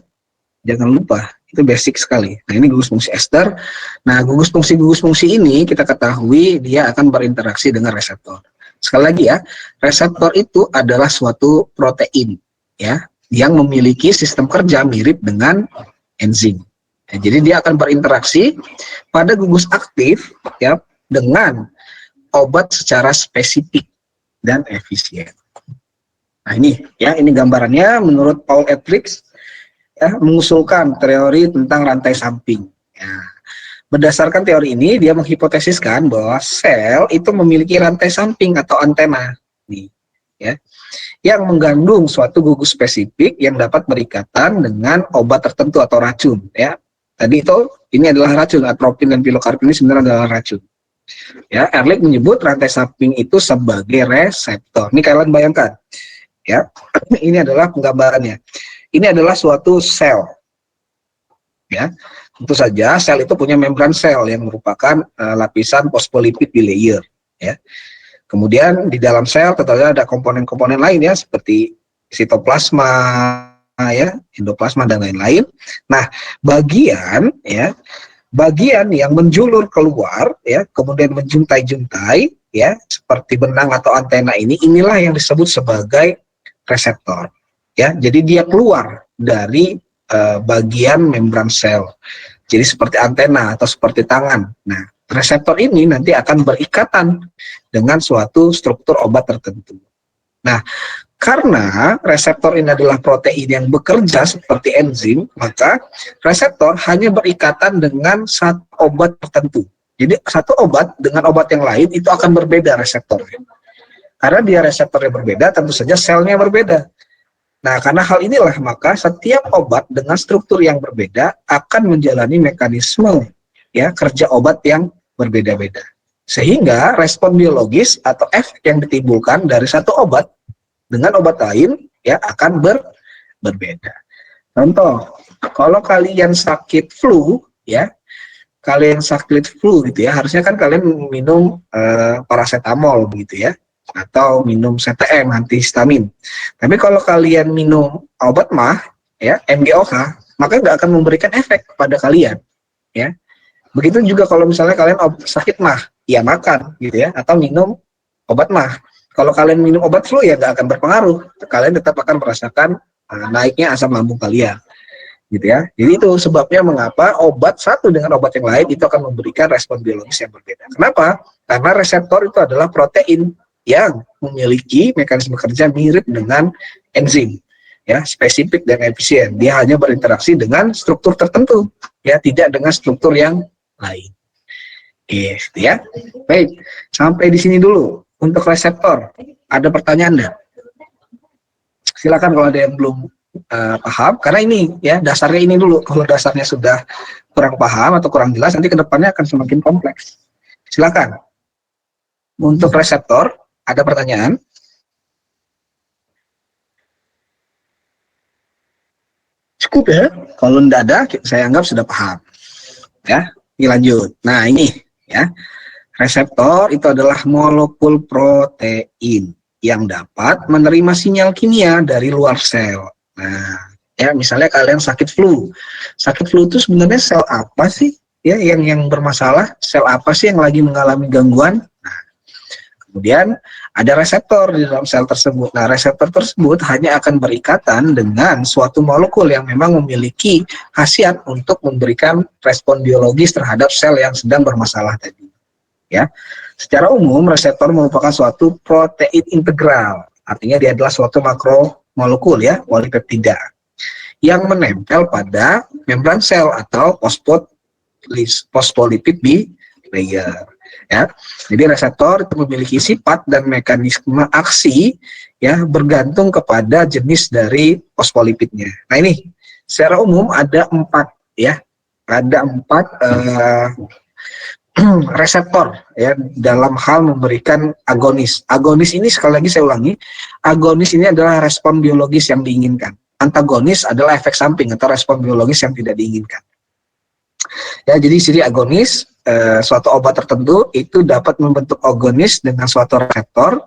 Jangan lupa, itu basic sekali. Nah, ini gugus fungsi ester. Nah, gugus fungsi ini kita ketahui dia akan berinteraksi dengan reseptor. Sekali lagi ya, reseptor itu adalah suatu protein ya yang memiliki sistem kerja mirip dengan enzim. Ya, jadi dia akan berinteraksi pada gugus aktif ya dengan obat secara spesifik dan efisien. Nah, ini ya, ini gambarannya menurut Paul Ehrlich ya, mengusulkan teori tentang rantai samping. Ya. Berdasarkan teori ini, dia menghipotesiskan bahwa sel itu memiliki rantai samping atau antena, nih, ya, yang mengandung suatu gugus spesifik yang dapat berikatan dengan obat tertentu atau racun. Ya, tadi itu ini adalah racun, atropin dan pilokarpin ini sebenarnya adalah racun. Ya, Ehrlich menyebut rantai samping itu sebagai reseptor. Ini kalian bayangkan, ya, ini adalah penggambarannya. Ini adalah suatu sel, ya. Tentu saja sel itu punya membran sel yang merupakan lapisan fosfolipid bilayer ya. Kemudian di dalam sel tentunya ada komponen-komponen lain ya, seperti sitoplasma ya, endoplasma dan lain-lain. Nah, bagian yang menjulur keluar ya, kemudian menjuntai-juntai ya, seperti benang atau antena inilah yang disebut sebagai reseptor ya. Jadi dia keluar dari bagian membran sel. Jadi seperti antena atau seperti tangan. Nah, reseptor ini nanti akan berikatan dengan suatu struktur obat tertentu. Nah, karena reseptor ini adalah protein yang bekerja seperti enzim, maka reseptor hanya berikatan dengan satu obat tertentu. Jadi satu obat dengan obat yang lain itu akan berbeda reseptornya. Karena dia reseptornya berbeda, tentu saja selnya berbeda. Nah, karena hal inilah maka setiap obat dengan struktur yang berbeda akan menjalani mekanisme ya kerja obat yang berbeda-beda. Sehingga respon biologis atau efek yang ditimbulkan dari satu obat dengan obat lain ya akan berbeda. Contoh, kalau kalian sakit flu ya, kalian sakit flu gitu ya, harusnya kan kalian minum paracetamol begitu ya. atau minum CTM antihistamin. Tapi kalau kalian minum obat MAH ya, MGOH, maka nggak akan memberikan efek pada kalian ya. Begitu juga kalau misalnya kalian sakit MAH, ya makan gitu ya, atau minum obat MAH. Kalau kalian minum obat flu ya nggak akan berpengaruh, kalian tetap akan merasakan naiknya asam lambung kalian gitu ya. Jadi itu sebabnya mengapa obat satu dengan obat yang lain itu akan memberikan respon biologis yang berbeda. Kenapa? Karena reseptor itu adalah protein yang memiliki mekanisme kerja mirip dengan enzim, ya, spesifik dan efisien. Dia hanya berinteraksi dengan struktur tertentu, ya, tidak dengan struktur yang lain. Gitu ya. Baik, sampai di sini dulu untuk reseptor. Ada pertanyaan enggak? Silakan kalau ada yang belum paham, karena ini ya dasarnya ini dulu. Kalau dasarnya sudah kurang paham atau kurang jelas, nanti kedepannya akan semakin kompleks. Silakan. Untuk reseptor, ada pertanyaan? Cukup ya. Kalau tidak ada, saya anggap sudah paham. Ya, ini lanjut. Nah ini ya, reseptor itu adalah molekul protein yang dapat menerima sinyal kimia dari luar sel. Nah, ya misalnya kalian sakit flu. Sakit flu itu sebenarnya sel apa sih? Ya, yang bermasalah, sel apa sih yang lagi mengalami gangguan? Nah, kemudian ada reseptor di dalam sel tersebut. Nah, reseptor tersebut hanya akan berikatan dengan suatu molekul yang memang memiliki khasiat untuk memberikan respon biologis terhadap sel yang sedang bermasalah tadi. Ya, secara umum reseptor merupakan suatu protein integral. Artinya dia adalah suatu makromolekul ya, polipeptida yang menempel pada membran sel atau fosfolipid bilayer. Ya, jadi reseptor itu memiliki sifat dan mekanisme aksi ya bergantung kepada jenis dari fosfolipidnya. Nah ini secara umum ada 4 ya, ada 4 reseptor ya dalam hal memberikan agonis. Agonis ini sekali lagi saya ulangi, agonis ini adalah respon biologis yang diinginkan. Antagonis adalah efek samping atau respon biologis yang tidak diinginkan. Ya, jadi ciri agonis suatu obat tertentu itu dapat membentuk agonis dengan suatu reseptor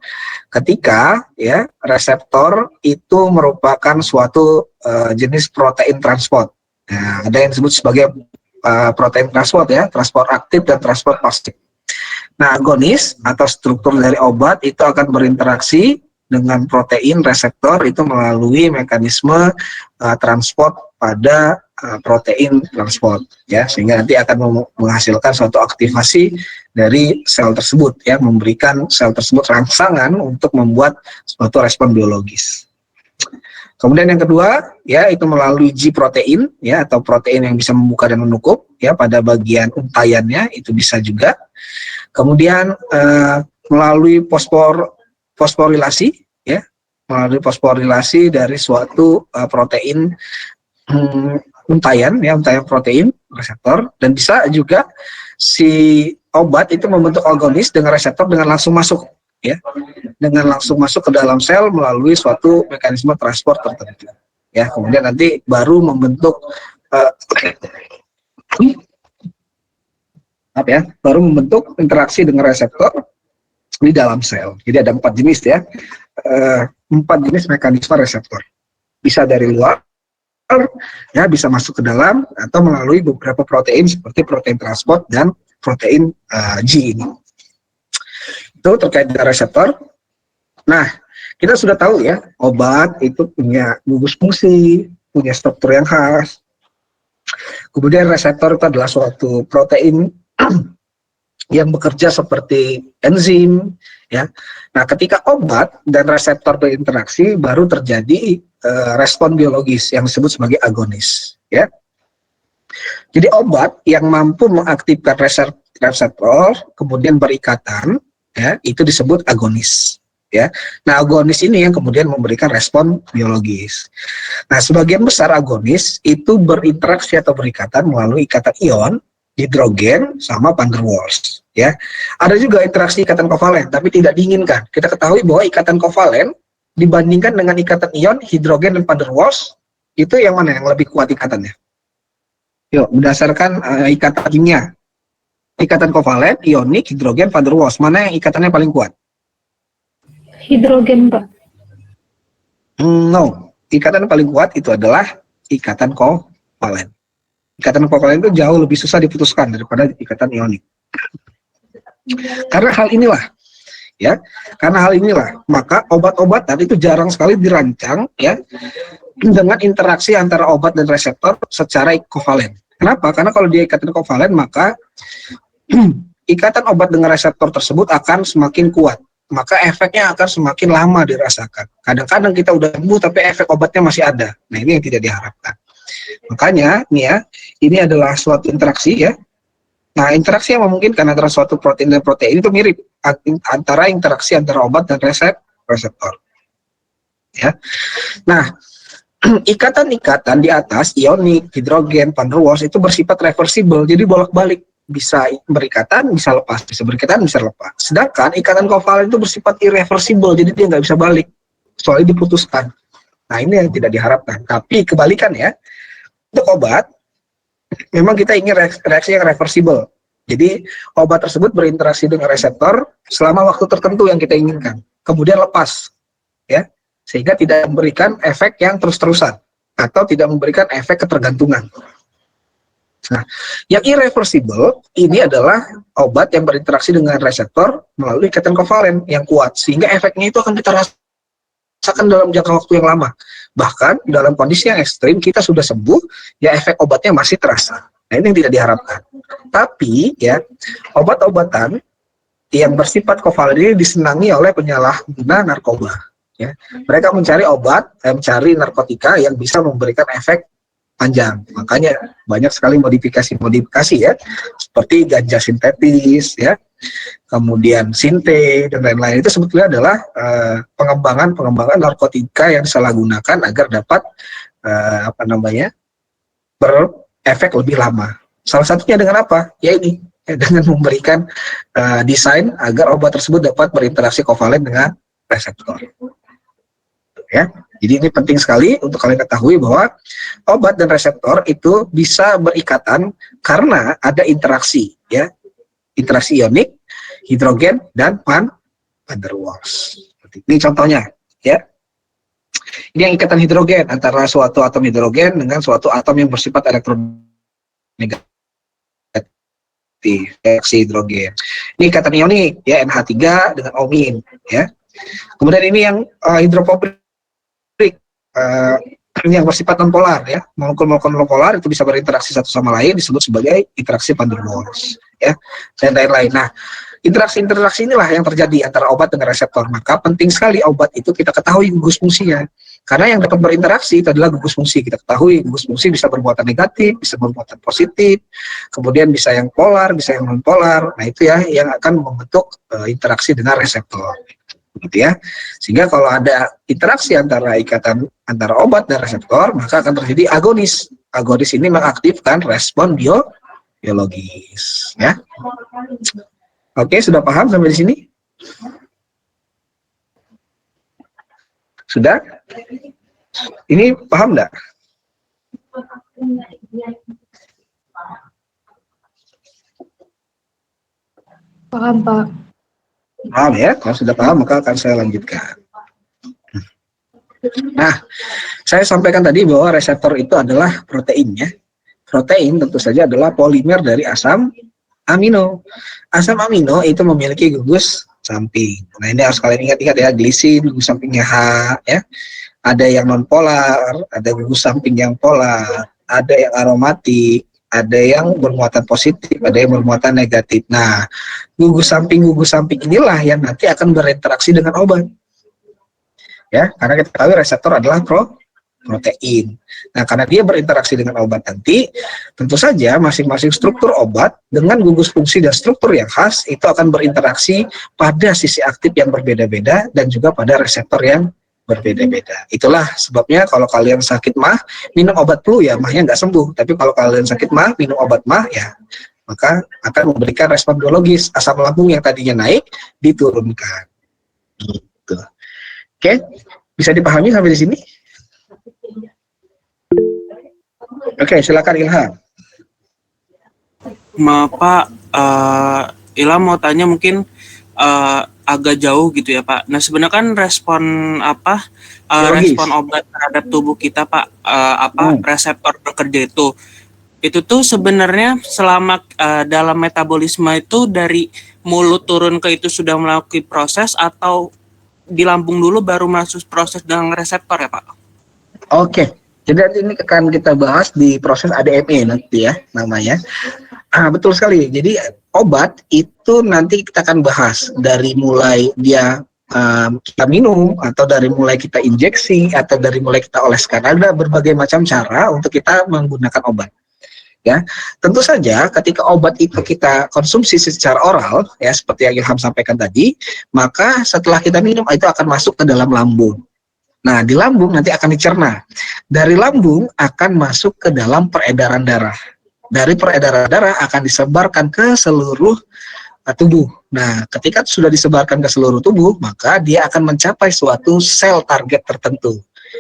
ketika ya reseptor itu merupakan suatu jenis protein transport. Nah, ada yang disebut sebagai protein transport ya, transport aktif dan transport pasif. Nah, agonis atau struktur dari obat itu akan berinteraksi dengan protein reseptor itu melalui mekanisme transport pada protein transport ya, sehingga nanti akan menghasilkan suatu aktivasi dari sel tersebut ya, memberikan sel tersebut rangsangan untuk membuat suatu respon biologis. Kemudian yang kedua ya itu melalui G protein ya, atau protein yang bisa membuka dan menutup ya pada bagian untaiannya itu bisa juga. Kemudian melalui fosforilasi ya, melalui fosforilasi dari suatu protein untaian ya, untaian protein reseptor, dan bisa juga si obat itu membentuk agonis dengan reseptor dengan langsung masuk ya, dengan langsung masuk ke dalam sel melalui suatu mekanisme transport tertentu ya, kemudian nanti baru membentuk baru membentuk interaksi dengan reseptor di dalam sel. Jadi ada 4 jenis ya, 4 jenis mekanisme reseptor, bisa dari luar ya, bisa masuk ke dalam, atau melalui beberapa protein seperti protein transport dan protein G ini. Itu terkait dengan reseptor. Nah, kita sudah tahu ya, obat itu punya gugus fungsi, punya struktur yang khas. Kemudian reseptor itu adalah suatu protein yang bekerja seperti enzim ya. Nah, ketika obat dan reseptor berinteraksi baru terjadi respon biologis yang disebut sebagai agonis ya. Jadi obat yang mampu mengaktifkan reseptor kemudian berikatan ya, itu disebut agonis ya. Nah, agonis ini yang kemudian memberikan respon biologis. Nah, sebagian besar agonis itu berinteraksi atau berikatan melalui ikatan ion, hidrogen sama van der Waals ya. Ada juga interaksi ikatan kovalen tapi tidak diinginkan. Kita ketahui bahwa ikatan kovalen dibandingkan dengan ikatan ion, hidrogen dan van der Waals, itu yang mana yang lebih kuat ikatannya? Yuk, berdasarkan ikatan kimia. Ikatan kovalen, ionik, hidrogen, van der Waals, mana yang ikatannya paling kuat?
Hidrogen, Pak.
No, ikatan paling kuat itu adalah ikatan kovalen. Ikatan kovalen itu jauh lebih susah diputuskan daripada ikatan ionik. Karena hal inilah, ya, maka obat-obatan itu jarang sekali dirancang, ya, dengan interaksi antara obat dan reseptor secara kovalen. Kenapa? Karena kalau dia ikatan kovalen, maka ikatan obat dengan reseptor tersebut akan semakin kuat. Maka efeknya akan semakin lama dirasakan. Kadang-kadang kita udah sembuh tapi efek obatnya masih ada. Nah, ini yang tidak diharapkan. Makanya, nih ya, ini adalah suatu interaksi, ya. Nah, interaksi yang memungkinkan antara suatu protein dan protein itu mirip antara interaksi antara obat dan reseptor. Ya. Nah, ikatan-ikatan di atas, ionik, hidrogen, van der Waals itu bersifat reversible, jadi bolak-balik. Bisa berikatan, bisa lepas, bisa berikatan, bisa lepas. Sedangkan ikatan kovalen itu bersifat irreversible, jadi dia nggak bisa balik, soalnya diputuskan. Nah, ini yang tidak diharapkan. Tapi kebalikan, ya, untuk obat, memang kita ingin reaksi yang reversible. Jadi obat tersebut berinteraksi dengan reseptor selama waktu tertentu yang kita inginkan, kemudian lepas, ya, sehingga tidak memberikan efek yang terus-terusan atau tidak memberikan efek ketergantungan. Nah, yang irreversible ini adalah obat yang berinteraksi dengan reseptor melalui ikatan kovalen yang kuat, sehingga efeknya itu akan kita rasakan dalam jangka waktu yang lama. Bahkan dalam kondisi yang ekstrim kita sudah sembuh, ya efek obatnya masih terasa. Nah, ini yang tidak diharapkan. Tapi, ya, obat-obatan yang bersifat kovalen ini disenangi oleh penyalahguna narkoba. Ya. Mereka mencari obat, mencari narkotika yang bisa memberikan efek panjang. Makanya banyak sekali modifikasi-modifikasi, ya, seperti ganja sintetis, ya, kemudian sinte dan lain-lain. Itu sebetulnya adalah pengembangan narkotika yang disalahgunakan agar dapat berefek lebih lama. Salah satunya dengan apa? Ya ini, ya, dengan memberikan desain agar obat tersebut dapat berinteraksi kovalen dengan reseptor. Ya, jadi ini penting sekali untuk kalian ketahui bahwa obat dan reseptor itu bisa berikatan karena ada interaksi, ya, interaksi ionik, hidrogen dan van der Waals. Ini contohnya, ya. Ini yang ikatan hidrogen antara suatu atom hidrogen dengan suatu atom yang bersifat elektronegatif, reaksi hidrogen. Ini ikatan ionik, ya, NH3 dengan omin, ya. Kemudian ini yang hidrofobik, ini yang bersifat nonpolar, ya. Molekul-molekul nonpolar itu bisa berinteraksi satu sama lain disebut sebagai interaksi van der Waals, ya, dan lain-lain. Nah, interaksi inilah yang terjadi antara obat dengan reseptor. Maka penting sekali obat itu kita ketahui gugus fungsinya. Karena yang dapat berinteraksi itu adalah gugus fungsi. Kita ketahui gugus fungsi bisa bermuatan negatif, bisa bermuatan positif, kemudian bisa yang polar, bisa yang non-polar. Nah, itu, ya, yang akan membentuk interaksi dengan reseptor. Gitu, ya. Sehingga kalau ada interaksi antara obat dan reseptor, maka akan terjadi agonis. Agonis ini mengaktifkan respon biologis, ya. Oke, sudah paham sampai di sini? Sudah? Ini paham enggak?
Paham, Pak.
Paham, ya? Kalau sudah paham maka akan saya lanjutkan. Nah, saya sampaikan tadi bahwa reseptor itu adalah protein, ya. Protein tentu saja adalah polimer dari asam amino. Asam amino itu memiliki gugus samping. Nah, ini harus kalian ingat-ingat, ya, glisin gugus sampingnya H, ya. Ada yang non-polar, ada gugus samping yang polar, ada yang aromatik, ada yang bermuatan positif, ada yang bermuatan negatif. Nah, gugus samping inilah yang nanti akan berinteraksi dengan obat. Ya, karena kita tahu reseptor adalah protein. Nah, karena dia berinteraksi dengan obat nanti, tentu saja masing-masing struktur obat dengan gugus fungsi dan struktur yang khas itu akan berinteraksi pada sisi aktif yang berbeda-beda dan juga pada reseptor yang berbeda-beda. Itulah sebabnya kalau kalian sakit mah, minum obat flu, ya, mahnya nggak sembuh. Tapi kalau kalian sakit mah, minum obat mah, ya, maka akan memberikan respon biologis. Asam lambung yang tadinya naik, diturunkan. Gitu. Oke, bisa dipahami sampai di sini? Oke, silakan Ilham.
Maaf Pak, Ilham mau tanya mungkin agak jauh gitu ya Pak. Nah sebenarnya kan respon respon obat terhadap tubuh kita Pak, reseptor bekerja itu tuh sebenarnya selama dalam metabolisme itu dari mulut turun ke itu sudah melalui proses atau di lambung dulu baru masuk proses dengan reseptor ya Pak?
Oke, jadi ini akan kita bahas di proses ADME nanti ya namanya. Betul sekali. Jadi obat itu nanti kita akan bahas dari mulai dia kita minum, atau dari mulai kita injeksi, atau dari mulai kita oleskan. Ada berbagai macam cara untuk kita menggunakan obat. Ya, tentu saja ketika obat itu kita konsumsi secara oral, ya seperti yang Ilham sampaikan tadi, maka setelah kita minum itu akan masuk ke dalam lambung. Nah, di lambung nanti akan dicerna. Dari lambung akan masuk ke dalam peredaran darah. Dari peredaran darah akan disebarkan ke seluruh tubuh. Nah, ketika sudah disebarkan ke seluruh tubuh, maka dia akan mencapai suatu sel target tertentu.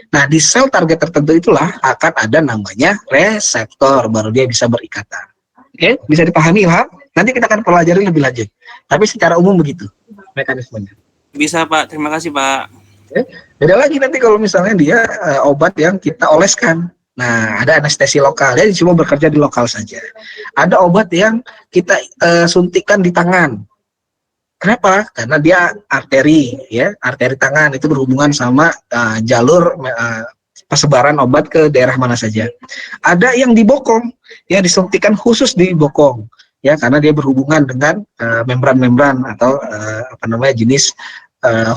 Nah, di sel target tertentu itulah akan ada namanya reseptor, baru dia bisa berikatan. Oke, bisa dipahami Ilham? Nanti kita akan pelajari lebih lanjut. Tapi secara umum begitu mekanismenya.
Bisa Pak, terima kasih Pak.
Oke. Beda lagi nanti kalau misalnya dia obat yang kita oleskan. Nah, ada anestesi lokal, dia cuma bekerja di lokal saja. Ada obat yang kita suntikan di tangan. Kenapa? Karena dia arteri, ya, arteri tangan itu berhubungan sama jalur persebaran obat ke daerah mana saja. Ada yang di bokong, ya disuntikan khusus di bokong, ya, karena dia berhubungan dengan membran-membran atau jenis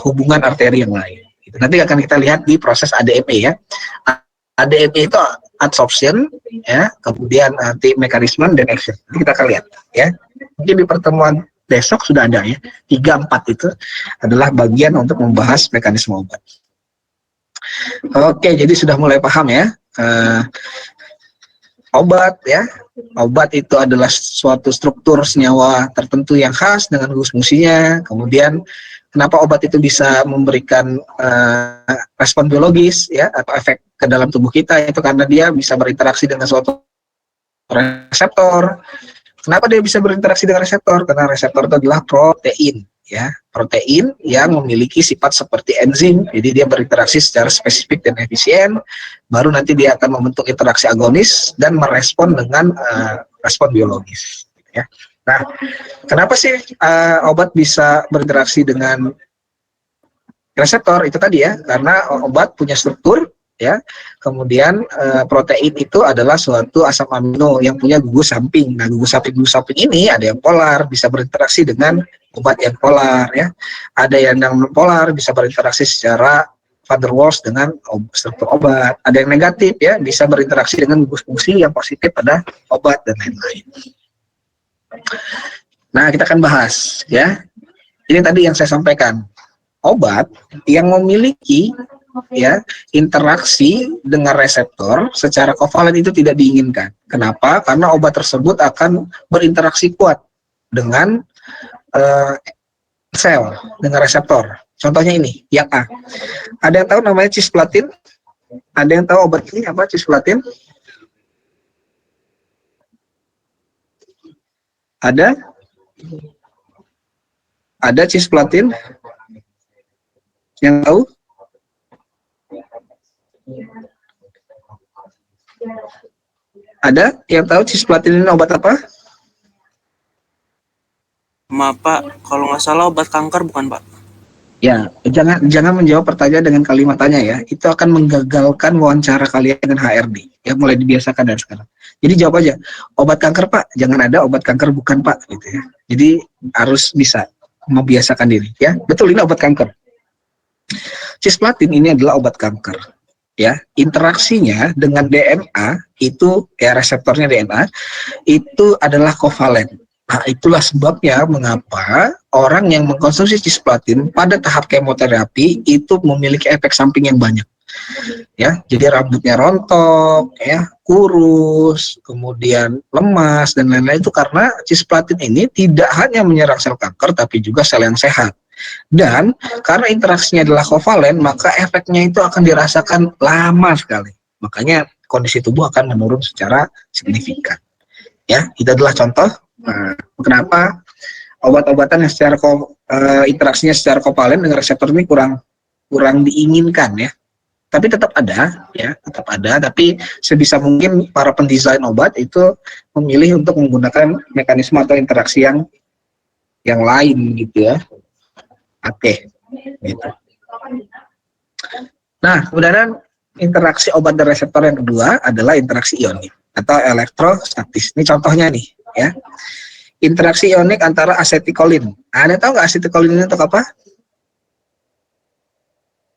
hubungan arteri yang lain. Nanti akan kita lihat di proses ADME ya. ADME itu absorption, ya, kemudian nanti mekanisme dan action. Nanti kita akan lihat, ya. Mungkin di pertemuan besok sudah ada ya, 3-4 itu adalah bagian untuk membahas mekanisme obat. Oke, jadi sudah mulai paham ya, obat ya, obat itu adalah suatu struktur senyawa tertentu yang khas dengan fungsinya. Kemudian kenapa obat itu bisa memberikan respon biologis ya, atau efek ke dalam tubuh kita, itu karena dia bisa berinteraksi dengan suatu reseptor. Kenapa dia bisa berinteraksi dengan reseptor? Karena reseptor itu adalah protein, ya, protein yang memiliki sifat seperti enzim. Jadi dia berinteraksi secara spesifik dan efisien. Baru nanti dia akan membentuk interaksi agonis dan merespon dengan respon biologis. Ya. Nah, kenapa sih obat bisa berinteraksi dengan reseptor? Itu tadi ya, karena obat punya struktur. Ya, kemudian protein itu adalah suatu asam amino yang punya gugus samping. Nah, gugus samping ini ada yang polar, bisa berinteraksi dengan obat yang polar, ya. Ada yang non polar, bisa berinteraksi secara van der Waals dengan struktur obat. Ada yang negatif, ya, bisa berinteraksi dengan gugus fungsi yang positif pada obat dan lain-lain. Nah, kita akan bahas, ya. Ini tadi yang saya sampaikan. Obat yang memiliki ya interaksi dengan reseptor secara kovalen itu tidak diinginkan. Kenapa? Karena obat tersebut akan berinteraksi kuat dengan sel, dengan reseptor. Contohnya ini, yang A. Ada yang tahu namanya cisplatin? Ada yang tahu obat ini apa, cisplatin? Ada? Ada cisplatin? Yang tahu? Ada yang tahu cisplatin ini obat apa?
Maaf Pak, kalau nggak salah obat kanker bukan Pak?
Ya, jangan menjawab pertanyaan dengan kalimat tanya ya. Itu akan menggagalkan wawancara kalian dengan HRD. Ya, mulai dibiasakan dari sekarang. Jadi jawab aja, obat kanker Pak, jangan ada obat kanker bukan Pak, gitu ya. Jadi harus bisa membiasakan diri ya. Betul, ini obat kanker. Cisplatin ini adalah obat kanker. Ya, interaksinya dengan DNA itu ya, reseptornya DNA itu adalah kovalen. Nah, itulah sebabnya mengapa orang yang mengkonsumsi cisplatin pada tahap kemoterapi itu memiliki efek samping yang banyak. Ya, jadi rambutnya rontok, ya, kurus, kemudian lemas dan lain-lain, itu karena cisplatin ini tidak hanya menyerang sel kanker tapi juga sel yang sehat. Dan karena interaksinya adalah kovalen, maka efeknya itu akan dirasakan lama sekali. Makanya kondisi tubuh akan menurun secara signifikan. Ya, itu adalah contoh kenapa obat-obatan yang secara interaksinya secara kovalen dengan reseptor ini kurang diinginkan ya. Tapi tetap ada ya, tetap ada. Tapi sebisa mungkin para pendesain obat itu memilih untuk menggunakan mekanisme atau interaksi yang lain gitu ya. Oke, gitu. Nah, kemudian interaksi obat dan reseptor yang kedua adalah interaksi ionik atau elektrostatis. Ini contohnya nih ya. Interaksi ionik antara asetikolin. Ada tahu nggak asetikolin ini untuk apa?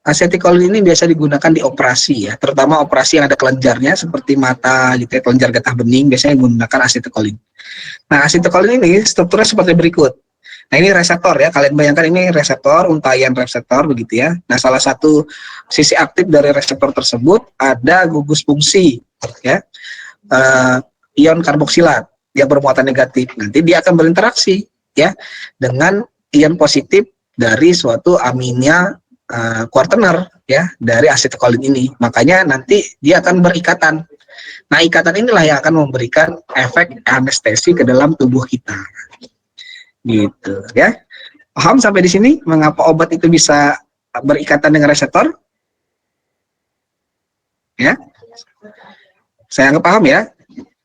Asetikolin ini biasa digunakan di operasi ya, terutama operasi yang ada kelenjarnya seperti mata gitu ya, kelenjar getah bening biasanya menggunakan asetikolin. Nah, asetikolin ini strukturnya seperti berikut. Nah, ini reseptor ya, kalian bayangkan ini reseptor, untayan reseptor begitu ya. Nah, salah satu sisi aktif dari reseptor tersebut ada gugus fungsi ya, ion karboksilat yang bermuatan negatif. Nanti dia akan berinteraksi ya dengan ion positif dari suatu aminnya kuartener ya dari asetikolin ini. Makanya nanti dia akan berikatan. Nah, ikatan inilah yang akan memberikan efek anestesi ke dalam tubuh kita. Gitu ya. Paham sampai di sini mengapa obat itu bisa berikatan dengan reseptor? Ya. Saya anggap paham ya.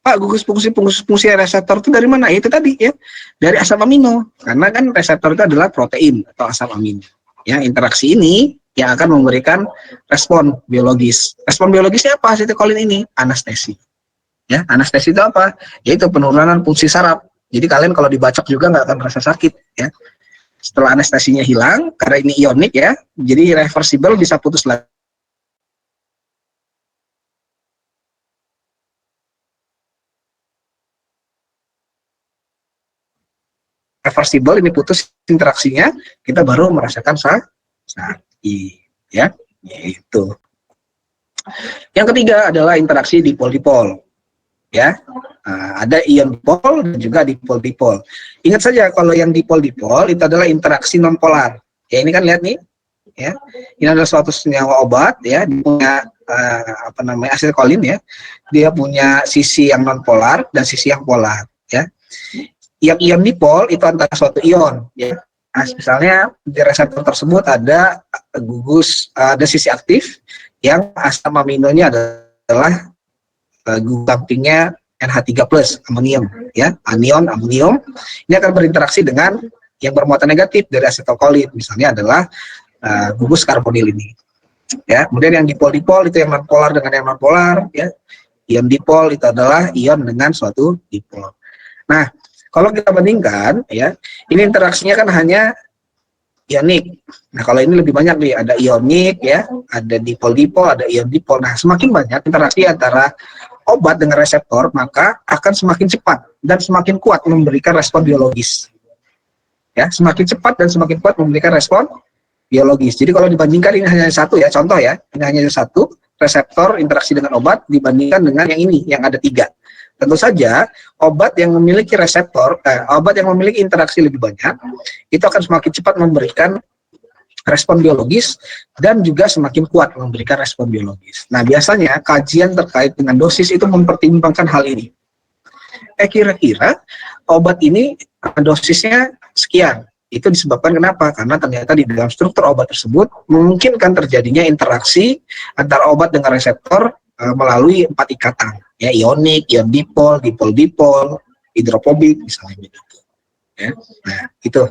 Pak, gugus fungsi reseptor itu dari mana? Itu tadi ya, dari asam amino. Karena kan reseptor itu adalah protein atau asam amino. Ya, interaksi ini yang akan memberikan respon biologis. Respon biologisnya apa? Asetikolin ini anestesi. Ya, anestesi itu apa? Yaitu penurunan fungsi saraf. Jadi kalian kalau dibacok juga nggak akan merasa sakit. Ya. Setelah anestesinya hilang, karena ini ionik ya, jadi reversible bisa putus lagi. Reversible ini putus interaksinya, kita baru merasakan sakit ya, itu. Yang ketiga adalah interaksi dipol-dipol ya. Ada ion dipol dan juga dipol-dipol. Ingat saja kalau yang dipol-dipol itu adalah interaksi nonpolar ya. Ini kan lihat nih ya, ini adalah suatu senyawa obat ya, dia punya asetikolin ya, dia punya sisi yang nonpolar dan sisi yang polar ya. Yang ion dipol itu antara suatu ion ya. Nah, misalnya di reseptor tersebut ada ada sisi aktif yang asam aminonya adalah gugus sampingnya NH3+ amonium ya, anion amonium. Ini akan berinteraksi dengan yang bermuatan negatif dari asetilkolin, misalnya adalah gugus karbonil ini ya. Kemudian yang dipol-dipol itu yang nonpolar dengan yang nonpolar ya. Ion dipol itu adalah ion dengan suatu dipol. Nah, kalau kita bandingkan ya, ini interaksinya kan hanya ionik. Nah, kalau ini lebih banyak nih, ada ionik ya, ada dipol-dipol, ada ion dipol. Nah, semakin banyak interaksi antara obat dengan reseptor, maka akan semakin cepat dan semakin kuat memberikan respon biologis. Ya, semakin cepat dan semakin kuat memberikan respon biologis. Jadi kalau dibandingkan ini hanya satu ya, contoh ya, ini hanya satu reseptor interaksi dengan obat dibandingkan dengan yang ini, yang ada 3. Tentu saja obat yang memiliki reseptor, obat yang memiliki interaksi lebih banyak, itu akan semakin cepat memberikan respon biologis dan juga semakin kuat memberikan respon biologis. Nah, biasanya kajian terkait dengan dosis itu mempertimbangkan hal ini. Kira-kira obat ini dosisnya sekian. Itu disebabkan kenapa? Karena ternyata di dalam struktur obat tersebut memungkinkan terjadinya interaksi antara obat dengan reseptor melalui 4 ikatan ya, ionik, ion dipol, dipol-dipol, hidrofobik misalnya begitu ya. Nah, itu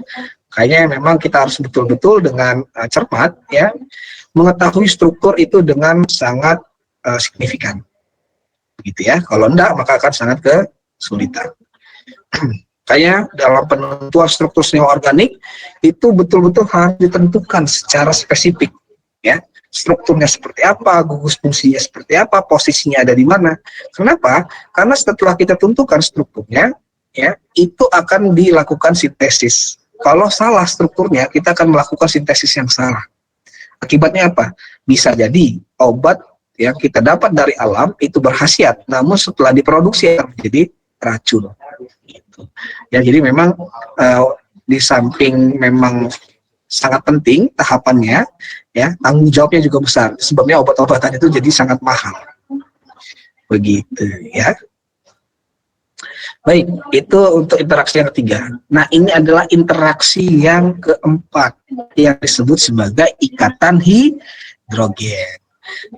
kayaknya memang kita harus betul-betul dengan cermat ya mengetahui struktur itu dengan sangat signifikan gitu ya. Kalau enggak maka akan sangat kesulitan. Kayaknya dalam penentuan struktur senyawa organik itu betul-betul harus ditentukan secara spesifik ya. Strukturnya seperti apa, gugus fungsinya seperti apa, posisinya ada di mana. Kenapa? Karena setelah kita tentukan strukturnya, ya, itu akan dilakukan sintesis. Kalau salah strukturnya, kita akan melakukan sintesis yang salah. Akibatnya apa? Bisa jadi obat yang kita dapat dari alam itu berkhasiat, namun setelah diproduksi akan menjadi racun. Gitu. Ya, jadi memang di samping memang sangat penting tahapannya, ya, tanggung jawabnya juga besar. Sebabnya obat-obatan itu jadi sangat mahal. Begitu, ya. Baik, itu untuk interaksi yang ketiga. Nah, ini adalah interaksi yang keempat yang disebut sebagai ikatan hidrogen.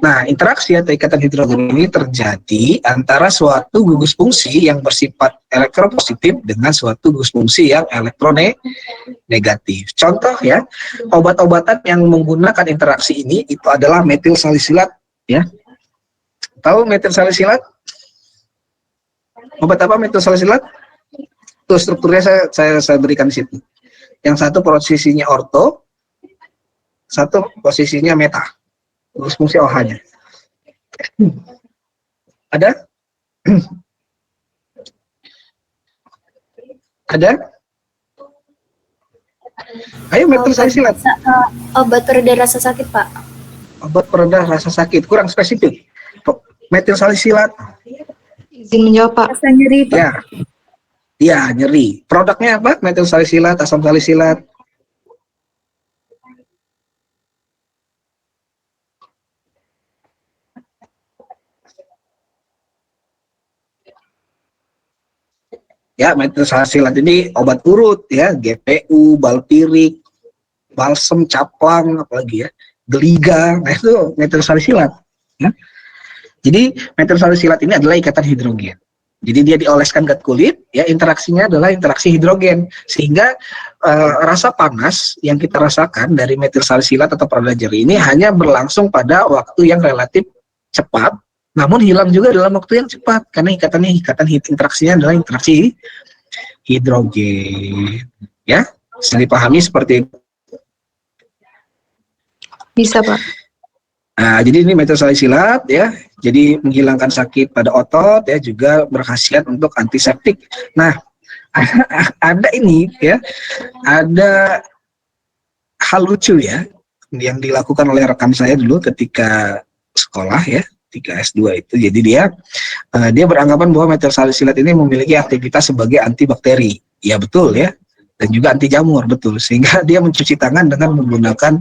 Nah, interaksi atau ikatan hidrogen ini terjadi antara suatu gugus fungsi yang bersifat elektropositif dengan suatu gugus fungsi yang elektronegatif. Contoh ya, obat-obatan yang menggunakan interaksi ini itu adalah metil salisilat ya. Tahu metil salisilat? Obat apa metil salisilat? Tuh strukturnya saya berikan di situ. Yang satu posisinya orto, satu posisinya meta. Gugus fungsi OH-nya. Ada? Ada? Ayo metil salisilat.
Obat pereda rasa sakit, Pak.
Obat pereda rasa sakit, kurang spesifik. Metil salisilat.
Izin menjawab, Pak.
Rasa nyeri, Pak.
Ya. Ya, nyeri. Produknya apa? Metil salisilat, asam salisilat. Ya, metil salisilat ini obat urut ya, GPU, balpirik, balsem, caplang, apalagi ya, geliga. Nah, itu metil salisilat ya. Jadi metil salisilat ini adalah ikatan hidrogen. Jadi dia dioleskan ke kulit, ya interaksinya adalah interaksi hidrogen, sehingga rasa panas yang kita rasakan dari metil salisilat atau pereda nyeri ini hanya berlangsung pada waktu yang relatif cepat, namun hilang juga dalam waktu yang cepat karena interaksinya adalah interaksi hidrogen. Ya, bisa dipahami seperti itu.
Bisa, Pak.
Nah, jadi ini metil salisilat ya, jadi menghilangkan sakit pada otot ya, juga berkhasiat untuk antiseptik. Nah, ada ini ya, ada hal lucu ya yang dilakukan oleh rekan saya dulu ketika sekolah ya, ketika S2 itu. Jadi dia beranggapan bahwa metil salisilat ini memiliki aktivitas sebagai antibakteri. Ya betul ya, dan juga anti jamur, betul. Sehingga dia mencuci tangan dengan menggunakan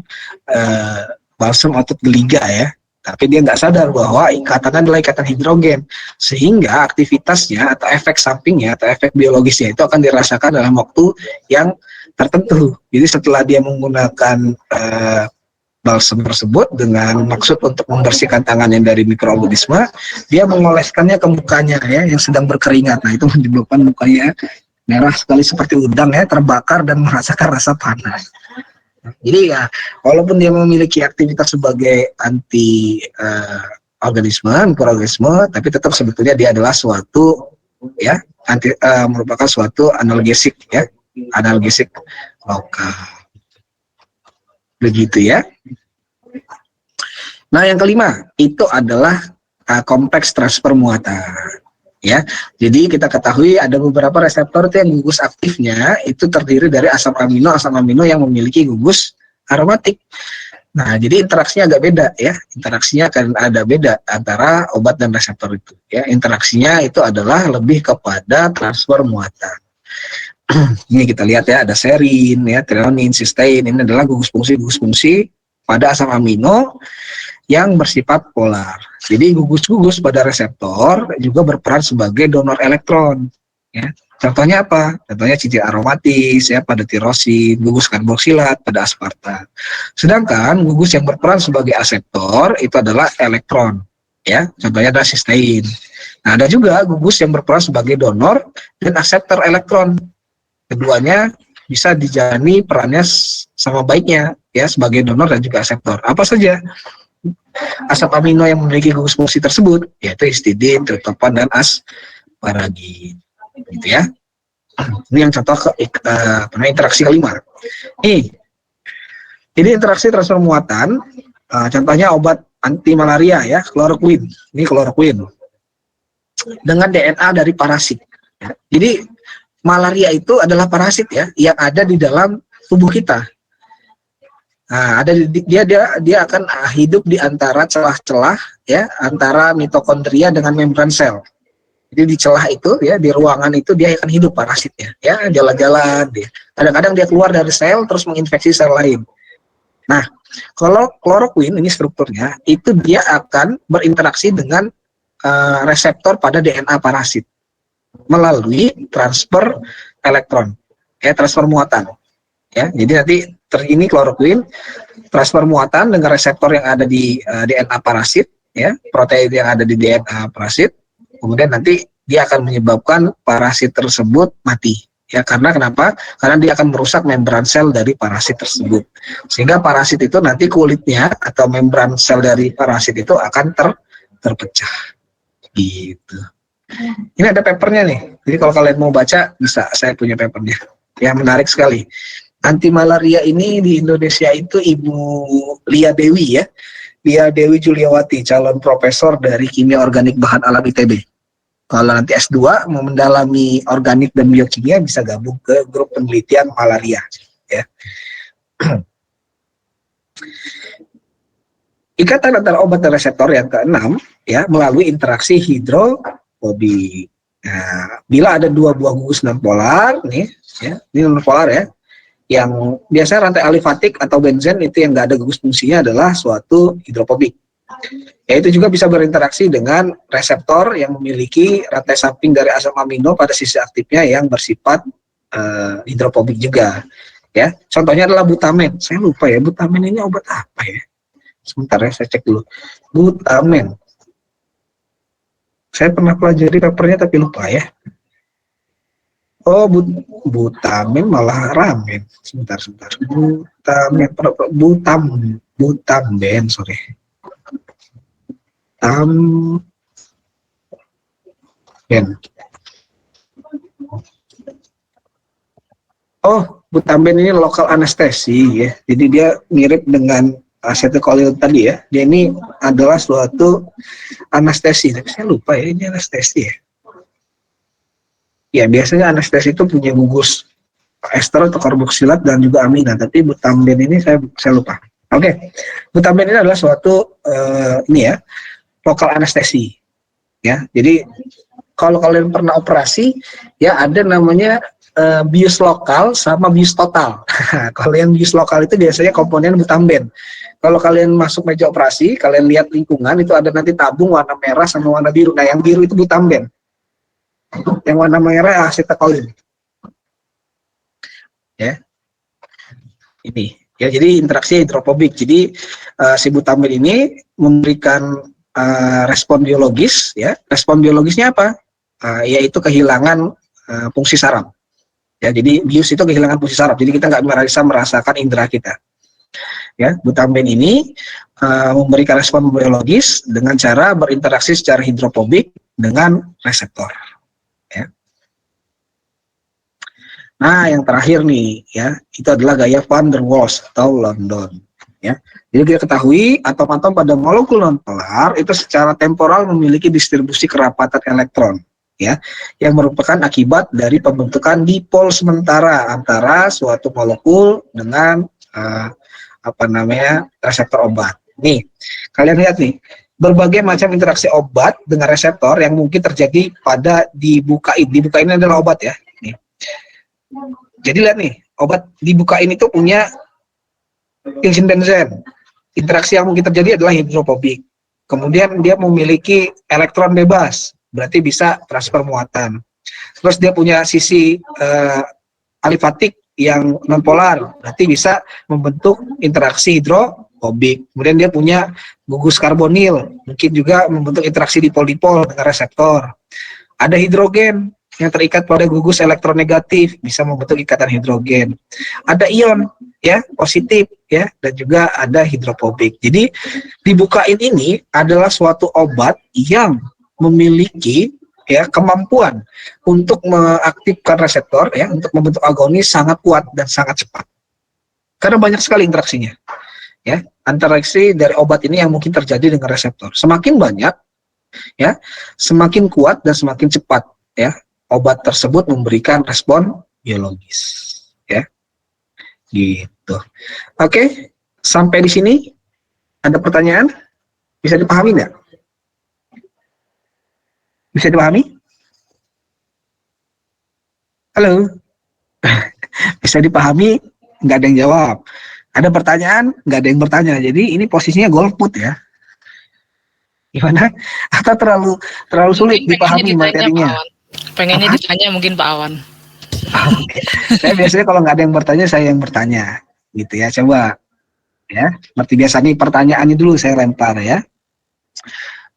balsam otot geliga ya, tapi dia nggak sadar bahwa ikatannya adalah ikatan hidrogen, sehingga aktivitasnya atau efek sampingnya atau efek biologisnya itu akan dirasakan dalam waktu yang tertentu. Jadi setelah dia menggunakan balsam tersebut dengan maksud untuk membersihkan tangannya dari mikroorganisme, dia mengoleskannya ke mukanya ya yang sedang berkeringat. Nah, itu menyebabkan mukanya merah sekali seperti udang ya, terbakar dan merasakan rasa panas. Jadi ya, walaupun dia memiliki aktivitas sebagai anti mikroorganisme, tapi tetap sebetulnya dia adalah suatu ya merupakan suatu analgesik ya, analgesik lokal. Begitu ya. Nah, yang kelima itu adalah kompleks transfer muatan. Ya, jadi kita ketahui ada beberapa reseptor yang gugus aktifnya itu terdiri dari asam amino yang memiliki gugus aromatik. Nah, jadi interaksinya agak beda ya, interaksinya akan ada beda antara obat dan reseptor itu. Ya, interaksinya itu adalah lebih kepada transfer muatan. Ini kita lihat ya, ada serin, ya, treonin, sistein. Ini adalah gugus fungsi pada asam amino yang bersifat polar. Jadi gugus-gugus pada reseptor juga berperan sebagai donor elektron. Ya. Contohnya apa? Contohnya cincin aromatis ya pada tirosin, gugus karboksilat pada aspartat. Sedangkan gugus yang berperan sebagai aseptor itu adalah elektron. Ya, contohnya adalah sistein. Nah, ada juga gugus yang berperan sebagai donor dan aseptor elektron. Keduanya bisa dijalani perannya sama baiknya ya sebagai donor dan juga aseptor. Apa saja asam amino yang memiliki gugus fungsi tersebut, yaitu histidin, tryptophan, dan asparagin, gitu ya. Ini yang contoh interaksi kelima. Jadi interaksi transfer muatan, contohnya obat anti malaria ya, kloroquine. Ini kloroquine dengan DNA dari parasit. Ya. Jadi malaria itu adalah parasit ya, yang ada di dalam tubuh kita. Nah, dia akan hidup di antara celah-celah ya antara mitokondria dengan membran sel. Jadi di celah itu ya, di ruangan itu dia akan hidup parasitnya ya, jalan-jalan dia. Kadang-kadang dia keluar dari sel terus menginfeksi sel lain. Nah, kalau kloroquine ini strukturnya itu dia akan berinteraksi dengan reseptor pada DNA parasit. melalui transfer elektron, transfer muatan. Ya, jadi nanti ini kloroquine transfer muatan dengan reseptor yang ada di DNA parasit, ya, protein yang ada di DNA parasit, kemudian nanti dia akan menyebabkan parasit tersebut mati. Ya, karena kenapa? Karena dia akan merusak membran sel dari parasit tersebut. Sehingga parasit itu nanti kulitnya atau membran sel dari parasit itu akan terpecah. Gitu. Ini ada papernya nih. Jadi kalau kalian mau baca bisa, saya punya papernya. Ya, menarik sekali. Anti malaria ini di Indonesia itu Ibu Lia Dewi ya. Lia Dewi Juliawati, calon profesor dari kimia organik bahan alam ITB. Kalau nanti S2 mau mendalami organik dan biokimia bisa gabung ke grup penelitian malaria ya. Ikatan antara obat dan reseptor yang keenam ya melalui interaksi hidrofobik. Nah, bila ada dua buah gugus nonpolar nih ya, ini nonpolar ya, yang biasanya rantai alifatik atau benzen itu yang nggak ada gugus fungsinya adalah suatu hidrofobik. Ya, itu juga bisa berinteraksi dengan reseptor yang memiliki rantai samping dari asam amino pada sisi aktifnya yang bersifat hidrofobik juga. Ya, contohnya adalah butamen. Saya lupa ya, butamen ini obat apa ya? Sebentar ya, saya cek dulu. Butamen. Saya pernah pelajari papernya tapi lupa ya. Oh, butamen malah ramen. Sebentar. Butamen, sorry. Oh, butamen ini lokal anestesi ya. Jadi dia mirip dengan acetylcholine tadi ya. Dia ini adalah suatu anestesi. Tapi saya lupa ya, ini anestesi ya. Ya, biasanya anestesi itu punya gugus ester atau karboksilat dan juga amina, tapi butamen ini saya lupa. Oke. Butamen ini adalah suatu ini ya, lokal anestesi. Ya. Jadi kalau kalian pernah operasi, ya ada namanya bius lokal sama bius total. Kalau yang bius lokal itu biasanya komponen butamen. Kalau kalian masuk meja operasi, kalian lihat lingkungan itu ada nanti tabung warna merah sama warna biru. Nah, yang biru itu butamen. Yang warna merah acetylcholine. Ya. Ini. Ya, jadi interaksi hidrofobik. Jadi si butamen ini memberikan respon biologis ya. Respon biologisnya apa? Yaitu kehilangan fungsi saraf. Ya, jadi bius itu kehilangan fungsi saraf. Jadi kita nggak bisa merasakan indera kita. Ya, butamen ini memberikan respon biologis dengan cara berinteraksi secara hidrofobik dengan reseptor. Ya. Nah, yang terakhir nih, ya, itu adalah gaya van der Waals atau London. Ya, jadi kita ketahui atom-atom pada molekul nonpolar itu secara temporal memiliki distribusi kerapatan elektron, ya, yang merupakan akibat dari pembentukan dipol sementara antara suatu molekul dengan reseptor obat. Nih, kalian lihat nih. Berbagai macam interaksi obat dengan reseptor yang mungkin terjadi pada dibukain. Dibukain ini adalah obat ya. Nih. Jadi lihat nih, obat dibukain itu punya ilsin-benzen. Interaksi yang mungkin terjadi adalah hidrofobik. Kemudian dia memiliki elektron bebas, berarti bisa transfer muatan. Terus dia punya sisi alifatik yang nonpolar, berarti bisa membentuk interaksi hidrofobik. Kemudian dia punya gugus karbonil, mungkin juga membentuk interaksi dipol-dipol dengan reseptor. Ada hidrogen yang terikat pada gugus elektronegatif, bisa membentuk ikatan hidrogen. Ada ion, ya, positif, ya, dan juga ada hidrofobik. Jadi dibukain ini adalah suatu obat yang memiliki ya kemampuan untuk mengaktifkan reseptor, ya, untuk membentuk agonis sangat kuat dan sangat cepat. Karena banyak sekali interaksinya. Ya, interaksi dari obat ini yang mungkin terjadi dengan reseptor. Semakin banyak, ya, semakin kuat dan semakin cepat, ya, obat tersebut memberikan respon biologis, ya, gitu. Oke, sampai di sini ada pertanyaan? Bisa dipahami nggak? Bisa dipahami? Halo, bisa dipahami? Nggak ada yang jawab. Ada pertanyaan, nggak ada yang bertanya. Jadi ini posisinya golput ya. Gimana? Atau terlalu sulit dipahami materinya?
Pengennya ditanya mungkin Pak Awan.
Oke. Saya biasanya kalau nggak ada yang bertanya, saya yang bertanya, gitu ya. Coba, ya. Seperti biasa nih pertanyaannya dulu saya lempar ya.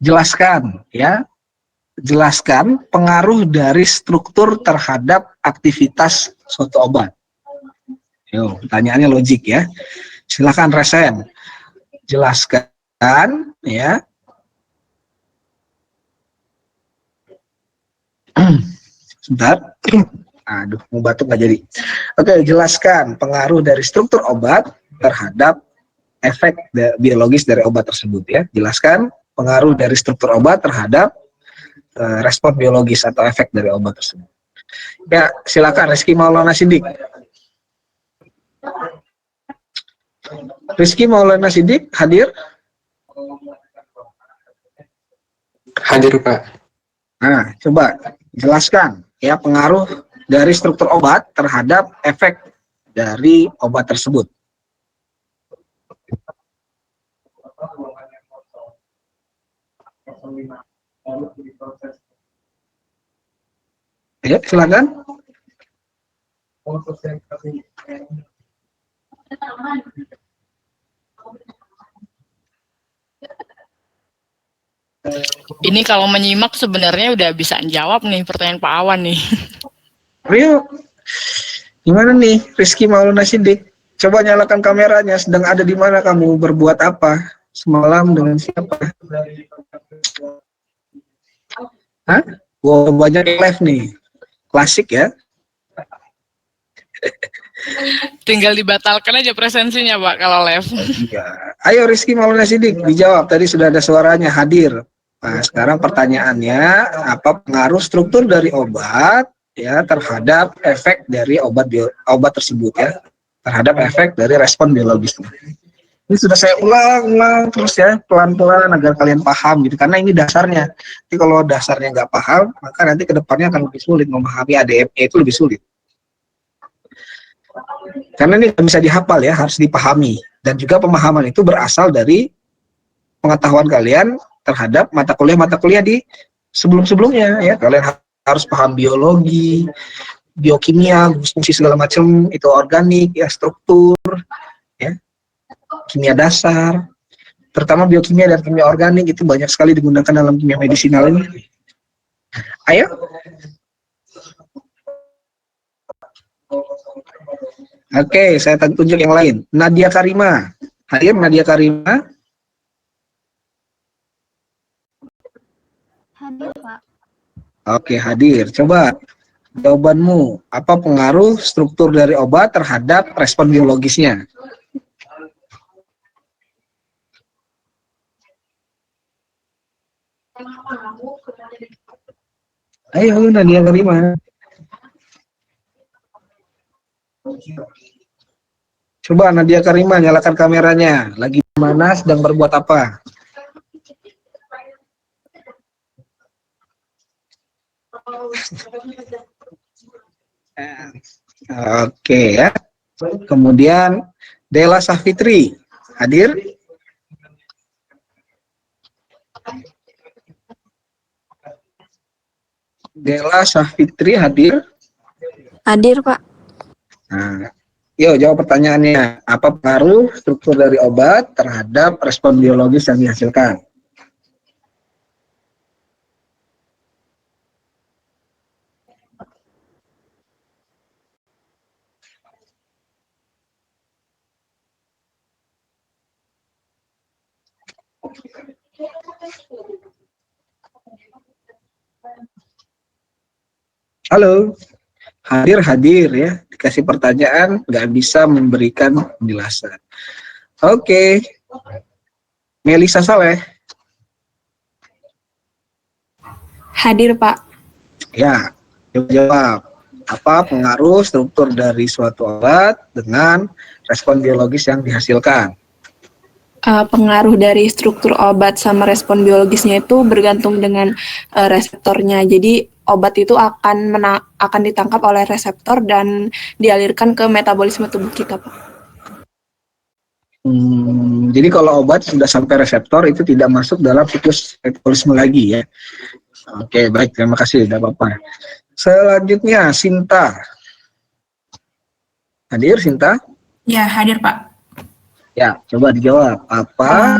Jelaskan, ya. Jelaskan pengaruh dari struktur terhadap aktivitas suatu obat. Yo, pertanyaannya logik ya. Silakan Resen. Jelaskan, ya. Sebentar. Aduh, mau batuk nggak jadi. Oke, jelaskan pengaruh dari struktur obat terhadap efek biologis dari obat tersebut ya. Jelaskan pengaruh dari struktur obat terhadap respon biologis atau efek dari obat tersebut. Ya, silakan Rizky Maulana Siddiq. Rizky Maulana Siddiq hadir?
Hadir, Pak.
Nah, coba jelaskan ya pengaruh dari struktur obat terhadap efek dari obat tersebut. Ya, silakan.
Ini kalau menyimak sebenarnya udah bisa jawab nih pertanyaan Pak Awan nih.
Rio, gimana nih Rizky Maulana Siddiq? Coba nyalakan kameranya, sedang ada di mana kamu, berbuat apa? Semalam dengan siapa? Hah? Wow, banyak live nih. Klasik ya.
Tinggal dibatalkan aja presensinya Pak kalau live.
Ya. Ayo Rizky Maulana Siddiq, dijawab. Tadi sudah ada suaranya, hadir. Nah, sekarang pertanyaannya, apa pengaruh struktur dari obat ya terhadap efek dari obat tersebut ya, terhadap efek dari respon biologisnya. Ini sudah saya ulang terus ya, pelan-pelan agar kalian paham gitu, karena ini dasarnya. Jadi kalau dasarnya nggak paham, maka nanti kedepannya akan lebih sulit memahami ADME, itu lebih sulit. Karena ini bisa dihafal ya, harus dipahami. Dan juga pemahaman itu berasal dari pengetahuan kalian terhadap mata kuliah di sebelum-sebelumnya ya. Kalian harus paham biologi, biokimia, fungsi segala macam, itu organik ya, struktur ya, kimia dasar, terutama biokimia dan kimia organik itu banyak sekali digunakan dalam kimia medisinal ini. Ayo. Oke, saya tunjuk yang lain. Nadia Karima. Hadir Nadia Karima?
Hadir, Pak.
Oke, hadir. Coba jawabanmu, apa pengaruh struktur dari obat terhadap respon biologisnya? Ayo Nadia Karima. Coba Nadia Karima nyalakan kameranya. Lagi di mana, sedang berbuat apa? Oke ya. Kemudian Dela Safitri hadir? Dela Safitri hadir?
Hadir, Pak.
Nah, yuk jawab pertanyaannya. Apa pengaruh struktur dari obat terhadap respon biologis yang dihasilkan? Halo, hadir ya. Dikasih pertanyaan, nggak bisa memberikan penjelasan. Oke, Melisa Saleh.
Hadir, Pak.
Ya, jawab. Apa pengaruh struktur dari suatu obat dengan respon biologis yang dihasilkan?
Pengaruh dari struktur obat sama respon biologisnya itu bergantung dengan reseptornya. Jadi obat itu akan ditangkap oleh reseptor dan dialirkan ke metabolisme tubuh kita, Pak.
Jadi kalau obat sudah sampai reseptor itu tidak masuk dalam siklus metabolisme lagi ya. Oke, baik, terima kasih, tidak apa-apa. Selanjutnya, Sinta. Hadir, Sinta?
Ya, hadir Pak.
Ya, coba dijawab. Apa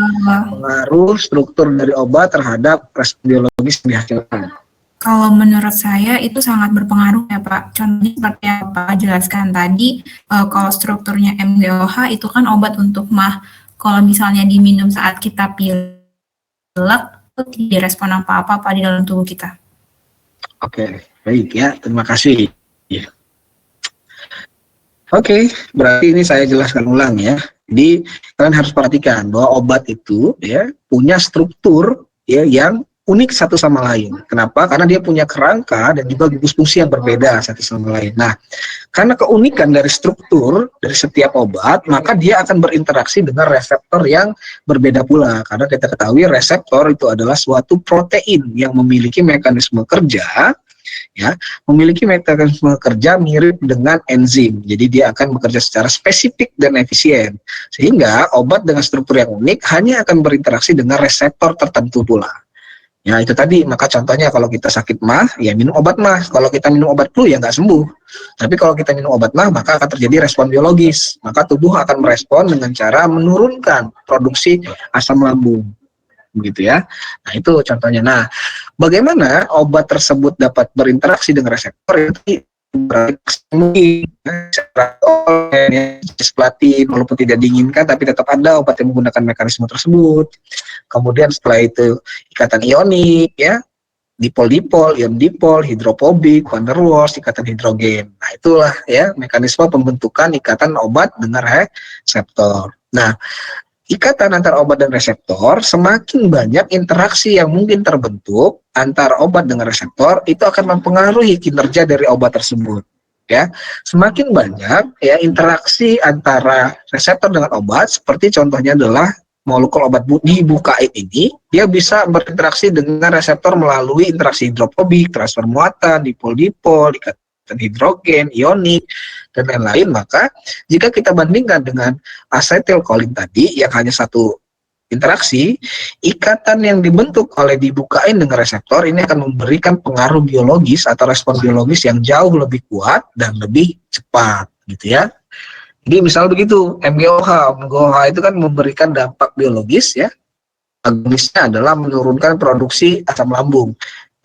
pengaruh struktur dari obat terhadap respon biologis yang dihasilkan?
Kalau menurut saya itu sangat berpengaruh ya Pak. Contohnya seperti yang Pak jelaskan tadi, kalau strukturnya MGOH itu kan obat untuk MAH. Kalau misalnya diminum saat kita pilek, itu tidak respon apa-apa Pak di dalam tubuh kita.
Oke, baik ya. Terima kasih. Ya. Oke, berarti ini saya jelaskan ulang ya. Jadi kalian harus perhatikan bahwa obat itu ya punya struktur ya yang unik satu sama lain. Kenapa? Karena dia punya kerangka dan juga gugus fungsi yang berbeda satu sama lain. Nah, karena keunikan dari struktur dari setiap obat, maka dia akan berinteraksi dengan reseptor yang berbeda pula. Karena kita ketahui reseptor itu adalah suatu protein yang memiliki mekanisme kerja, ya, memiliki mekanisme kerja mirip dengan enzim. Jadi dia akan bekerja secara spesifik dan efisien. Sehingga obat dengan struktur yang unik hanya akan berinteraksi dengan reseptor tertentu pula. Ya itu tadi, maka contohnya kalau kita sakit MAH, ya minum obat MAH. Kalau kita minum obat flu, ya nggak sembuh. Tapi kalau kita minum obat MAH, maka akan terjadi respon biologis. Maka tubuh akan merespon dengan cara menurunkan produksi asam lambung. Begitu ya. Nah itu contohnya. Nah, bagaimana obat tersebut dapat berinteraksi dengan reseptor itu cisplatin walaupun tidak diinginkan tapi tetap ada obat yang menggunakan mekanisme tersebut. Kemudian setelah itu ikatan ionik ya, dipol-dipol, ion-dipol, hidrofobik, van der Waals, ikatan hidrogen. Nah itulah ya mekanisme pembentukan ikatan obat dengan reseptor. Nah, ikatan antara obat dan reseptor, semakin banyak interaksi yang mungkin terbentuk antara obat dengan reseptor, itu akan mempengaruhi kinerja dari obat tersebut. Ya, semakin banyak ya interaksi antara reseptor dengan obat, seperti contohnya adalah molekul obat dibukain ini, dia bisa berinteraksi dengan reseptor melalui interaksi hidrofobik, transfer muatan, dipol-dipol, ikatan hidrogen, ionik, dan lain-lain. Maka jika kita bandingkan dengan asetilkolin tadi yang hanya satu interaksi, ikatan yang dibentuk oleh dibukain dengan reseptor ini akan memberikan pengaruh biologis atau respon biologis yang jauh lebih kuat dan lebih cepat gitu ya. Jadi misal begitu, MGOH itu kan memberikan dampak biologis ya. Agonisnya adalah menurunkan produksi asam lambung.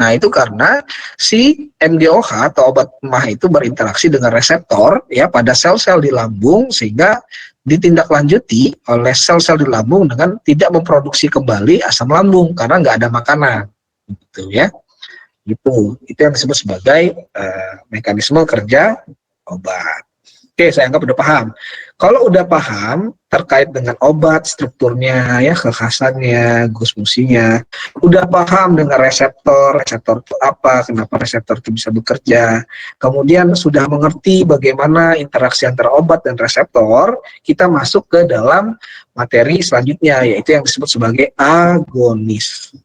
Nah, itu karena si MGOH atau obat MAH itu berinteraksi dengan reseptor ya pada sel-sel di lambung sehingga ditindaklanjuti oleh sel-sel di lambung dengan tidak memproduksi kembali asam lambung karena nggak ada makanan. Gitu ya. Gitu. Itu yang disebut sebagai mekanisme kerja obat. Oke, saya anggap udah paham. Kalau udah paham terkait dengan obat, strukturnya, ya kekhasannya, gugus fungsinya, udah paham dengan reseptor itu apa, kenapa reseptor itu bisa bekerja, kemudian sudah mengerti bagaimana interaksi antara obat dan reseptor, kita masuk ke dalam materi selanjutnya, yaitu yang disebut sebagai agonis.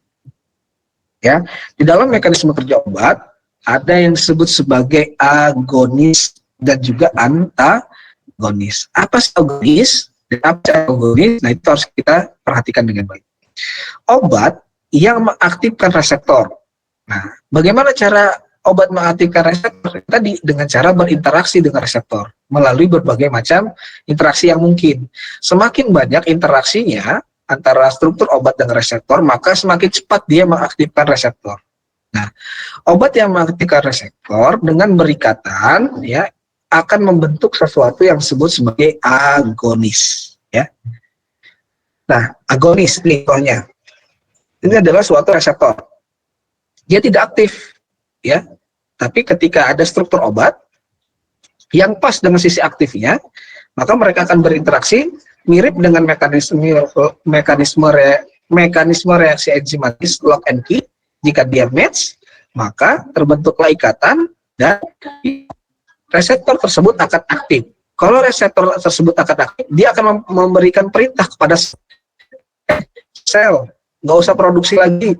Ya, di dalam mekanisme kerja obat ada yang disebut sebagai agonis dan juga antagonis. Apa sih agonis dan apa sih antagonis? Nah, itu harus kita perhatikan dengan baik. Obat yang mengaktifkan reseptor. Nah, bagaimana cara obat mengaktifkan reseptor? Tadi dengan cara berinteraksi dengan reseptor melalui berbagai macam interaksi yang mungkin. Semakin banyak interaksinya antara struktur obat dengan reseptor, maka semakin cepat dia mengaktifkan reseptor. Nah, obat yang mengaktifkan reseptor dengan berikatan ya akan membentuk sesuatu yang disebut sebagai agonis ya. Nah, agonis nih contohnya. Ini adalah suatu reseptor. Dia tidak aktif ya. Tapi ketika ada struktur obat yang pas dengan sisi aktifnya, maka mereka akan berinteraksi mirip dengan mekanisme reaksi enzimatis lock and key. Jika dia match, maka terbentuklah ikatan dan reseptor tersebut akan aktif. Kalau reseptor tersebut akan aktif, dia akan memberikan perintah kepada sel, nggak usah produksi lagi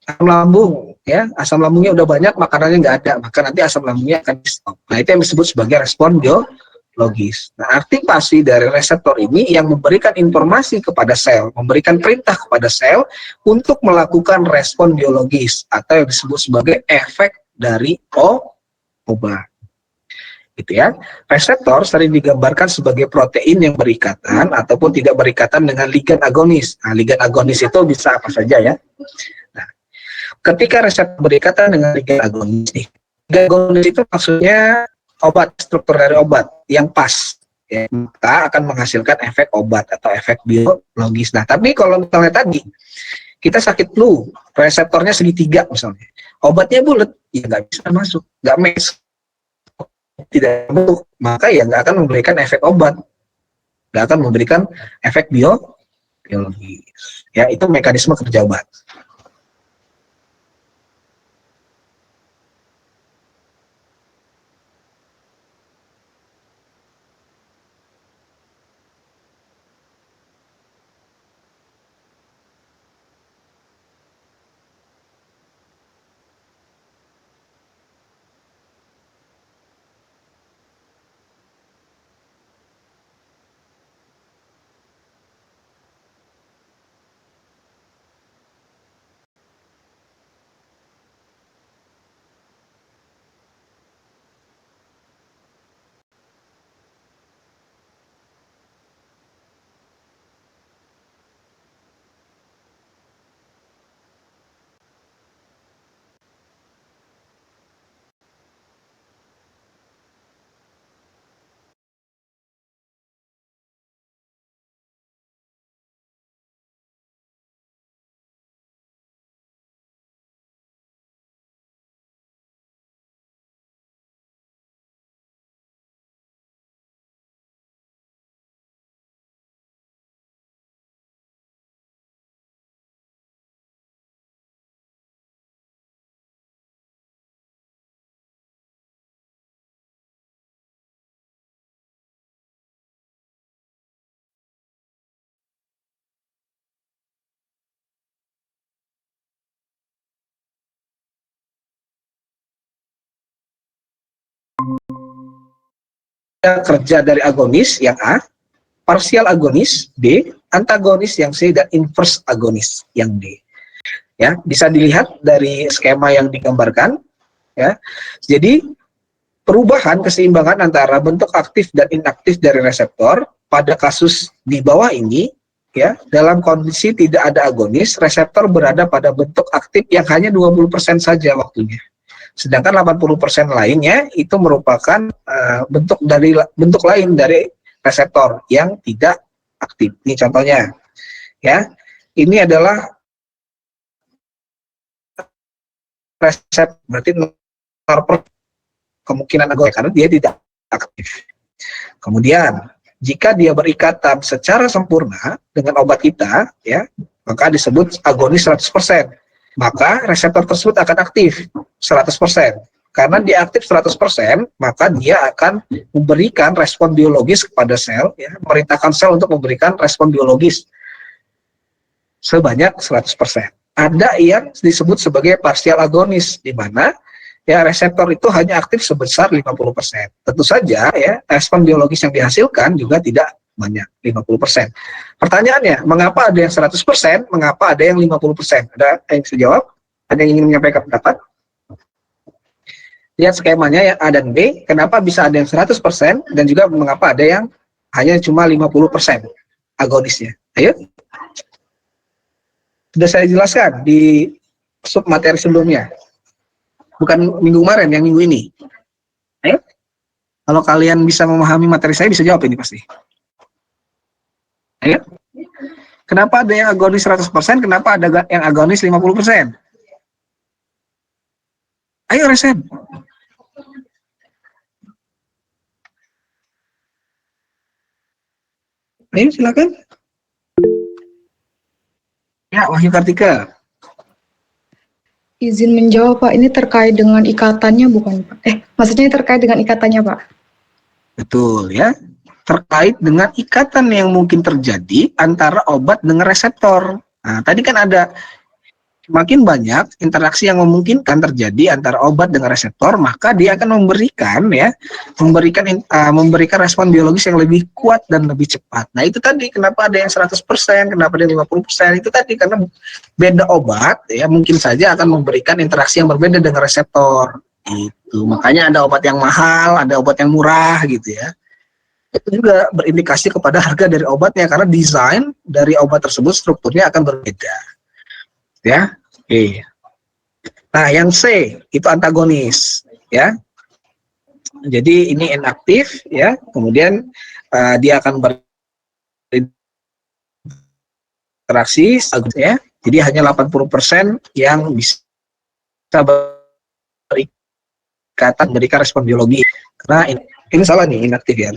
asam lambung, ya asam lambungnya udah banyak, makanannya nggak ada, maka nanti asam lambungnya akan di stop. Nah itu yang disebut sebagai respon biologis. Nah aktivasi dari reseptor ini yang memberikan informasi kepada sel, memberikan perintah kepada sel untuk melakukan respon biologis atau yang disebut sebagai efek dari obat. Gitu ya. Reseptor sering digambarkan sebagai protein yang berikatan ataupun tidak berikatan dengan ligan agonis. Nah, ligan agonis itu bisa apa saja ya. Nah, ketika reseptor berikatan dengan ligan agonis nih, ligan agonis itu maksudnya obat, struktur dari obat yang pas, ya, maka akan menghasilkan efek obat atau efek biologis. Nah, tapi kalau misalnya tadi kita sakit flu, reseptornya segitiga misalnya, obatnya bulat, ya nggak bisa masuk, nggak match, tidak bentuk, maka ya nggak akan memberikan efek obat, nggak akan memberikan efek biologis. Ya, itu mekanisme kerja obat. Kerja dari agonis yang A, parsial agonis B, antagonis yang C, dan inverse agonis yang D. Ya, bisa dilihat dari skema yang digambarkan. Ya, jadi perubahan keseimbangan antara bentuk aktif dan inaktif dari reseptor pada kasus di bawah ini, ya, dalam kondisi tidak ada agonis, reseptor berada pada bentuk aktif yang hanya 20% saja waktunya. Sedangkan 80% lainnya itu merupakan bentuk lain dari reseptor yang tidak aktif. Ini contohnya, ya. Ini adalah resep, berarti kemungkinan agonis karena dia tidak aktif. Kemudian, jika dia berikatan secara sempurna dengan obat kita, ya, maka disebut agonis 100%. Maka reseptor tersebut akan aktif 100%. Karena dia aktif 100%, maka dia akan memberikan respon biologis kepada sel, ya, memerintahkan sel untuk memberikan respon biologis sebanyak 100%. Ada yang disebut sebagai partial agonis, di mana ya reseptor itu hanya aktif sebesar 50%. Tentu saja ya respon biologis yang dihasilkan juga tidak banyak, 50%. Pertanyaannya, mengapa ada yang 100%, mengapa ada yang 50%? Ada yang bisa jawab? Ada yang ingin menyampaikan pendapat? Lihat skemanya yang A dan B, kenapa bisa ada yang 100% dan juga mengapa ada yang hanya cuma 50% agonisnya. Ayo. Sudah saya jelaskan di sub materi sebelumnya. Bukan minggu kemarin, yang minggu ini. Ayo. Kalau kalian bisa memahami materi saya, bisa jawab ini pasti. Ayo. Kenapa ada yang agonis 100%, kenapa ada yang agonis 50%? Ayo resep. Ayo silakan. Ya, Wahyu Kartika.
Izin menjawab Pak, ini terkait dengan ikatannya bukan Pak? Maksudnya terkait dengan ikatannya Pak?
Betul ya. Terkait dengan ikatan yang mungkin terjadi antara obat dengan reseptor. Nah, tadi kan ada semakin banyak interaksi yang memungkinkan terjadi antara obat dengan reseptor, maka dia akan memberikan respon biologis yang lebih kuat dan lebih cepat. Nah, itu tadi kenapa ada yang 100%, kenapa ada yang 50%, itu tadi karena beda obat ya mungkin saja akan memberikan interaksi yang berbeda dengan reseptor. Itu makanya ada obat yang mahal, ada obat yang murah gitu ya. Itu juga berindikasi kepada harga dari obatnya karena desain dari obat tersebut strukturnya akan berbeda. Ya. Oke. Nah, yang C itu antagonis ya. Jadi ini inaktif ya. Kemudian dia akan berinteraksi ya. Jadi hanya 80% yang bisa berikan respon biologi. Karena ini salah nih, inaktif ya.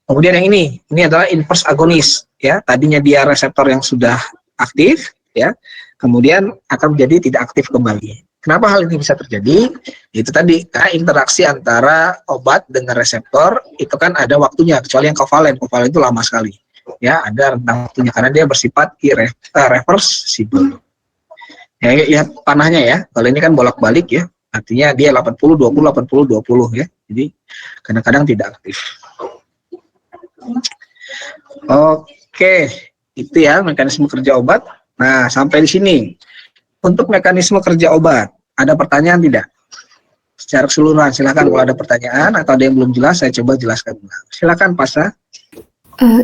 Kemudian yang ini adalah inverse agonis ya. Tadinya dia reseptor yang sudah aktif ya. Kemudian akan menjadi tidak aktif kembali. Kenapa hal ini bisa terjadi? Itu tadi, karena interaksi antara obat dengan reseptor itu kan ada waktunya, kecuali yang kovalen itu lama sekali. Ya, ada rentang waktunya karena dia bersifat irreversible. Ya, lihat panahnya ya. Kalau ini kan bolak-balik ya. Artinya dia 80 20 80 20 ya. Jadi kadang-kadang tidak aktif. Oke, itu ya mekanisme kerja obat. Nah, sampai di sini. Untuk mekanisme kerja obat, ada pertanyaan tidak? Secara keseluruhan, silakan kalau ada pertanyaan atau ada yang belum jelas, saya coba jelaskan. Silakan, Pasha.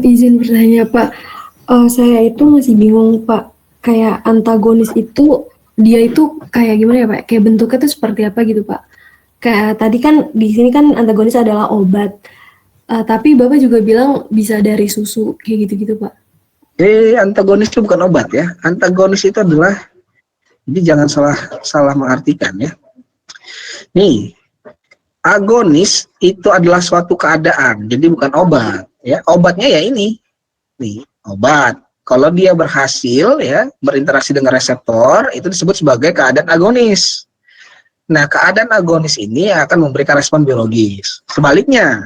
Izin bertanya, Pak. Saya itu masih bingung, Pak. Kayak antagonis itu, dia itu kayak gimana ya, Pak? Kayak bentuknya itu seperti apa gitu, Pak? Kayak tadi kan, di sini kan antagonis adalah obat. Tapi Bapak juga bilang bisa dari susu, kayak gitu-gitu, Pak.
Antagonis itu bukan obat ya. Antagonis itu adalah, jadi jangan salah mengartikan ya. Nih, agonis itu adalah suatu keadaan, jadi bukan obat ya. Obatnya ya ini, nih obat. Kalau dia berhasil ya berinteraksi dengan reseptor, itu disebut sebagai keadaan agonis. Nah, keadaan agonis ini akan memberikan respon biologis. Sebaliknya,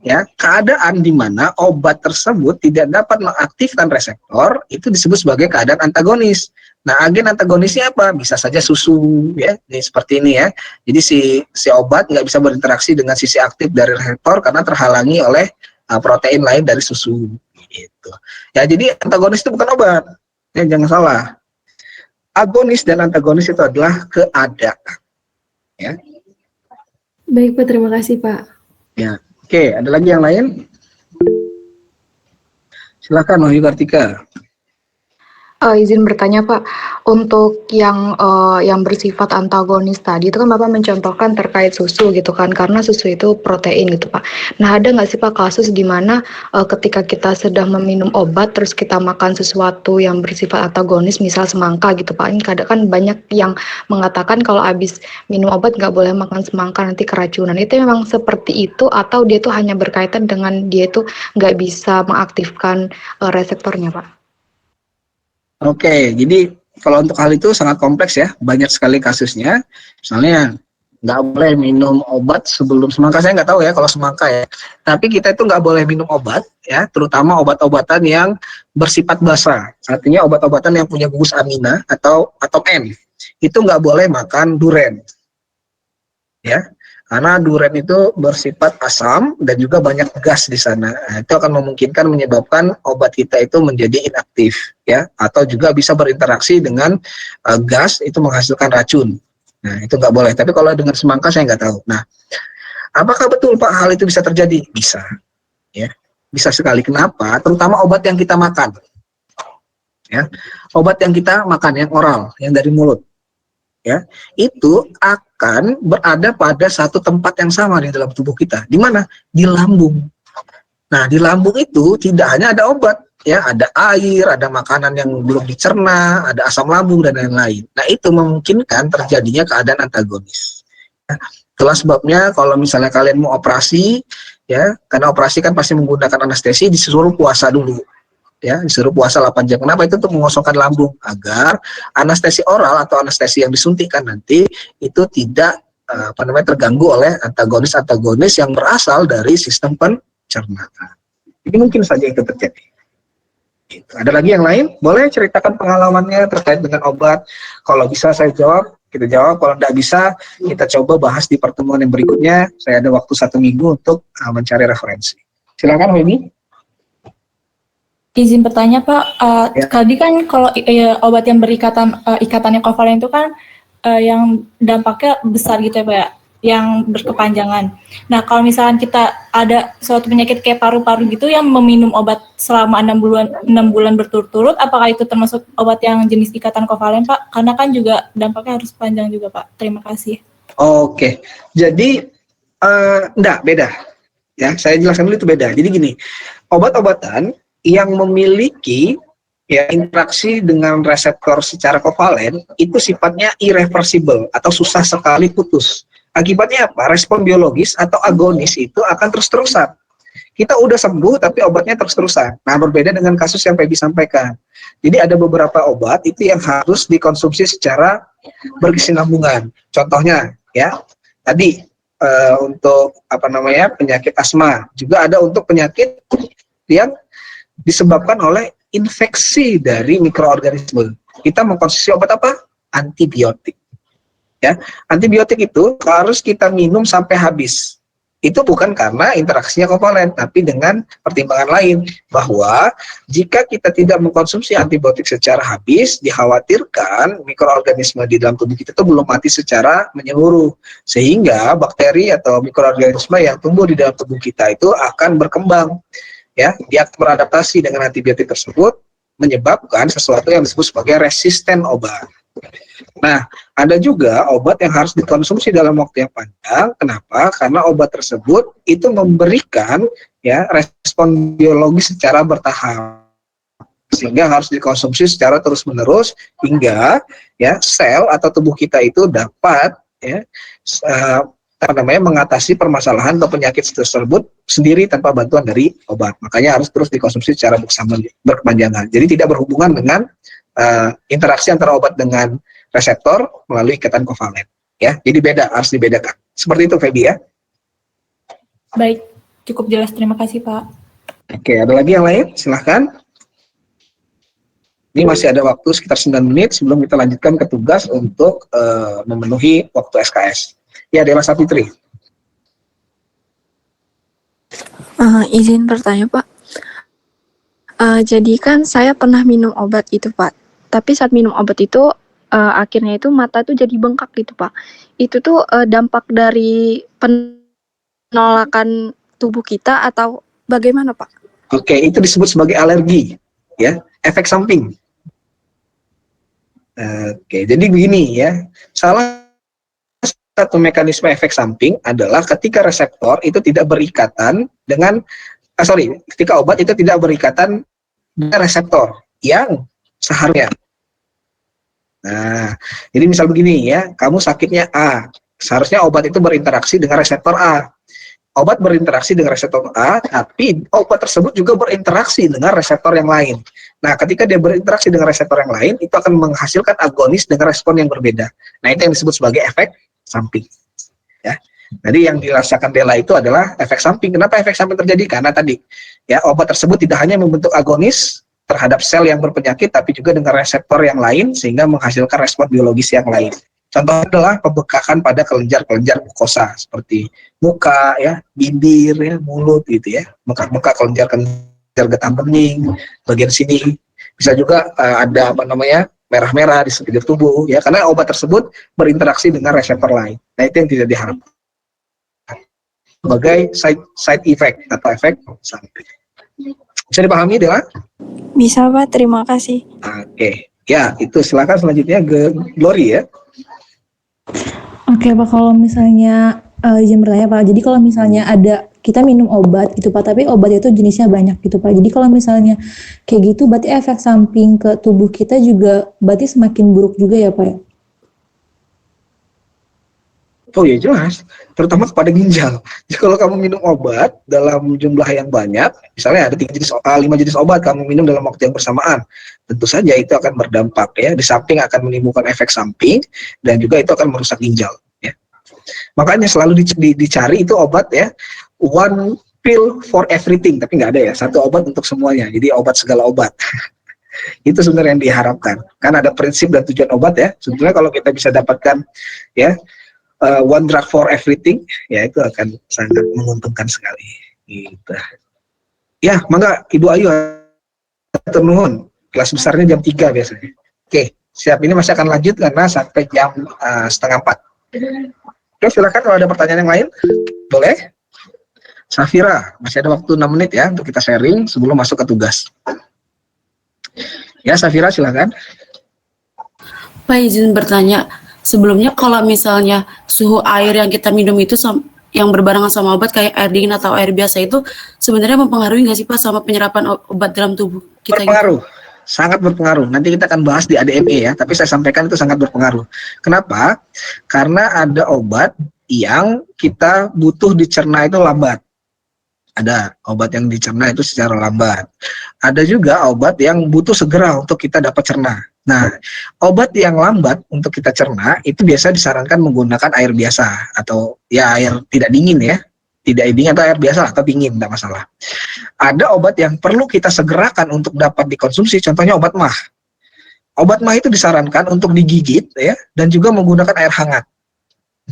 ya, keadaan di mana obat tersebut tidak dapat mengaktifkan reseptor itu disebut sebagai keadaan antagonis. Nah, agen antagonisnya apa? Bisa saja susu, ya, ini seperti ini ya. Jadi si obat nggak bisa berinteraksi dengan sisi aktif dari reseptor karena terhalangi oleh protein lain dari susu. Gitu. Ya, jadi antagonis itu bukan obat. Ya, jangan salah. Agonis dan antagonis itu adalah keadaan. Ya.
Baik, Pak. Terima kasih, Pak.
Ya. Oke, ada lagi yang lain? Silakan, Wahyu Kartika.
Izin bertanya, Pak, untuk yang bersifat antagonis tadi itu kan Bapak mencontohkan terkait susu gitu kan, karena susu itu protein gitu, Pak. Nah, ada nggak sih Pak kasus di mana ketika kita sedang meminum obat terus kita makan sesuatu yang bersifat antagonis, misal semangka gitu, Pak. Ini kadang kan banyak yang mengatakan kalau habis minum obat nggak boleh makan semangka, nanti keracunan. Itu memang seperti itu atau dia tuh hanya berkaitan dengan dia itu nggak bisa mengaktifkan reseptornya, Pak?
Oke, jadi kalau untuk hal itu sangat kompleks ya, banyak sekali kasusnya. Misalnya nggak boleh minum obat sebelum semangka, saya nggak tahu ya kalau semangka ya. Tapi kita itu nggak boleh minum obat ya, terutama obat-obatan yang bersifat basa. Artinya obat-obatan yang punya gugus amina atau N. Itu nggak boleh makan duren. Ya. Karena duren itu bersifat asam dan juga banyak gas di sana. Nah, itu akan memungkinkan menyebabkan obat kita itu menjadi inaktif, ya, atau juga bisa berinteraksi dengan gas itu menghasilkan racun. Nah, itu nggak boleh. Tapi kalau dengan semangka saya nggak tahu. Nah, apakah betul Pak hal itu bisa terjadi? Bisa, ya, bisa sekali. Kenapa? Terutama obat yang kita makan, ya, obat yang kita makan yang oral, yang dari mulut. Ya, itu akan berada pada satu tempat yang sama di dalam tubuh kita. Di mana? Di lambung. Nah, di lambung itu tidak hanya ada obat, ya, ada air, ada makanan yang belum dicerna, ada asam lambung dan lain-lain. Nah, itu memungkinkan terjadinya keadaan antagonis. Ya, itulah sebabnya kalau misalnya kalian mau operasi, ya, karena operasi kan pasti menggunakan anestesi, disuruh puasa dulu. Ya, disuruh puasa 8 jam. Kenapa? Itu untuk mengosongkan lambung agar anestesi oral atau anestesi yang disuntikkan nanti itu tidak terganggu oleh antagonis-antagonis yang berasal dari sistem pencernaan. Ini mungkin saja itu terjadi. Gitu. Ada lagi yang lain? Boleh ceritakan pengalamannya terkait dengan obat. Kalau bisa saya jawab, kita jawab. Kalau tidak bisa, kita coba bahas di pertemuan yang berikutnya. Saya ada waktu 1 minggu untuk mencari referensi. Silakan, Baby.
Izin bertanya Pak, tadi kan kalau obat yang berikatan ikatannya kovalen itu kan yang dampaknya besar gitu ya Pak ya, yang berkepanjangan. Nah kalau misalnya kita ada suatu penyakit kayak paru-paru gitu yang meminum obat selama 6 bulan berturut-turut, apakah itu termasuk obat yang jenis ikatan kovalen Pak? Karena kan juga dampaknya harus panjang juga Pak. Terima kasih.
Oke, jadi enggak, beda. Ya, saya jelaskan dulu itu beda. Jadi gini, obat-obatan yang memiliki ya interaksi dengan reseptor secara kovalen itu sifatnya irreversible atau susah sekali putus. Akibatnya apa? Respon biologis atau agonis itu akan terus-terusan. Kita udah sembuh tapi obatnya terus-terusan. Nah, berbeda dengan kasus yang Feby sampaikan. Jadi ada beberapa obat itu yang harus dikonsumsi secara berkesinambungan. Contohnya ya, tadi untuk penyakit asma, juga ada untuk penyakit yang disebabkan oleh infeksi dari mikroorganisme. Kita mengkonsumsi obat apa? Antibiotik. Ya, antibiotik itu harus kita minum sampai habis. Itu bukan karena interaksinya kovalen, tapi dengan pertimbangan lain, bahwa jika kita tidak mengkonsumsi antibiotik secara habis, dikhawatirkan mikroorganisme di dalam tubuh kita itu belum mati secara menyeluruh, sehingga bakteri atau mikroorganisme yang tumbuh di dalam tubuh kita itu akan berkembang. Ya, dia beradaptasi dengan antibiotik tersebut, menyebabkan sesuatu yang disebut sebagai resisten obat. Nah, ada juga obat yang harus dikonsumsi dalam waktu yang panjang. Kenapa? Karena obat tersebut itu memberikan ya respon biologis secara bertahap, sehingga harus dikonsumsi secara terus-menerus hingga ya sel atau tubuh kita itu dapat ya mengatasi permasalahan atau penyakit tersebut sendiri tanpa bantuan dari obat. Makanya harus terus dikonsumsi secara berkepanjangan. Jadi tidak berhubungan dengan interaksi antara obat dengan reseptor melalui ikatan kovalen. Ya, jadi beda, harus dibedakan. Seperti itu, Feby ya.
Baik, cukup jelas. Terima kasih, Pak.
Oke, ada lagi yang lain? Silahkan. Ini masih ada waktu sekitar 9 menit sebelum kita lanjutkan ke tugas untuk memenuhi waktu SKS. Ya, Dela Sapitri.
Izin bertanya, Pak. Jadi kan saya pernah minum obat itu, Pak. Tapi saat minum obat itu, akhirnya itu mata tuh jadi bengkak gitu, Pak. Itu tuh dampak dari penolakan tubuh kita atau bagaimana, Pak?
Oke, itu disebut sebagai alergi, ya, efek samping. Oke, jadi begini ya, salah satu mekanisme efek samping adalah ketika reseptor itu tidak berikatan dengan, ketika obat itu tidak berikatan dengan reseptor yang seharusnya. Nah, jadi misal begini ya, kamu sakitnya A, seharusnya obat itu berinteraksi dengan reseptor A. Obat berinteraksi dengan reseptor A, tapi obat tersebut juga berinteraksi dengan reseptor yang lain. Nah, ketika dia berinteraksi dengan reseptor yang lain, itu akan menghasilkan agonis dengan respon yang berbeda. Nah, itu yang disebut sebagai efek samping. Ya. Jadi yang dirasakan Dela itu adalah efek samping. Kenapa efek samping terjadi? Karena tadi, ya, obat tersebut tidak hanya membentuk agonis terhadap sel yang berpenyakit, tapi juga dengan reseptor yang lain, sehingga menghasilkan respon biologis yang lain. Contohnya adalah pembekakan pada kelenjar-kelenjar mukosa, seperti muka, ya, bibir, ya, mulut, gitu ya, muka-muka, kelenjar getah bening, bagian sini. Bisa juga ada merah-merah di sekitar tubuh, ya, karena obat tersebut berinteraksi dengan reseptor lain. Nah, itu yang tidak diharapkan sebagai side effect atau efek samping. Bisa dipahami, Dela?
Bisa, Pak. Terima kasih.
Oke. Ya, itu silakan selanjutnya Glory ya.
Oke, Pak, kalau misalnya izin bertanya, Pak. Jadi kalau misalnya ada kita minum obat gitu, Pak, tapi obat itu jenisnya banyak gitu, Pak. Jadi kalau misalnya kayak gitu berarti efek samping ke tubuh kita juga berarti semakin buruk juga ya, Pak?
Oh ya, jelas, terutama kepada ginjal. Jadi kalau kamu minum obat dalam jumlah yang banyak, misalnya ada 5 jenis obat kamu minum dalam waktu yang bersamaan, tentu saja itu akan berdampak ya. Di samping akan menimbulkan efek samping dan juga itu akan merusak ginjal. Ya. Makanya selalu dicari itu obat ya, one pill for everything, tapi nggak ada ya, satu obat untuk semuanya, jadi obat segala obat. Itu sebenarnya yang diharapkan, kan ada prinsip dan tujuan obat ya. Sebetulnya kalau kita bisa dapatkan ya one drug for everything, ya itu akan sangat menguntungkan sekali. Gitu. Ya, mangga Ibu Ayu, nuhun. Kelas besarnya jam 3 biasanya. Oke, siap, ini masih akan lanjut karena sampai jam 3:30. Oke, silakan kalau ada pertanyaan yang lain, boleh. Safira, masih ada waktu 6 menit ya untuk kita sharing sebelum masuk ke tugas. Ya, Safira silakan.
Pak, izin bertanya, sebelumnya kalau misalnya suhu air yang kita minum itu yang berbarengan sama obat kayak air dingin atau air biasa itu sebenarnya mempengaruhi nggak sih Pak sama penyerapan obat dalam tubuh kita?
Berpengaruh, sangat berpengaruh. Nanti kita akan bahas di ADME ya, tapi saya sampaikan itu sangat berpengaruh. Kenapa? Karena ada obat yang kita butuh dicerna itu lambat. Ada obat yang dicerna itu secara lambat. Ada juga obat yang butuh segera untuk kita dapat cerna. Nah, obat yang lambat untuk kita cerna itu biasa disarankan menggunakan air biasa atau ya air tidak dingin ya. Tidak dingin atau air biasa atau dingin, tidak masalah. Ada obat yang perlu kita segerakan untuk dapat dikonsumsi, contohnya obat mah. Obat mah itu disarankan untuk digigit ya, dan juga menggunakan air hangat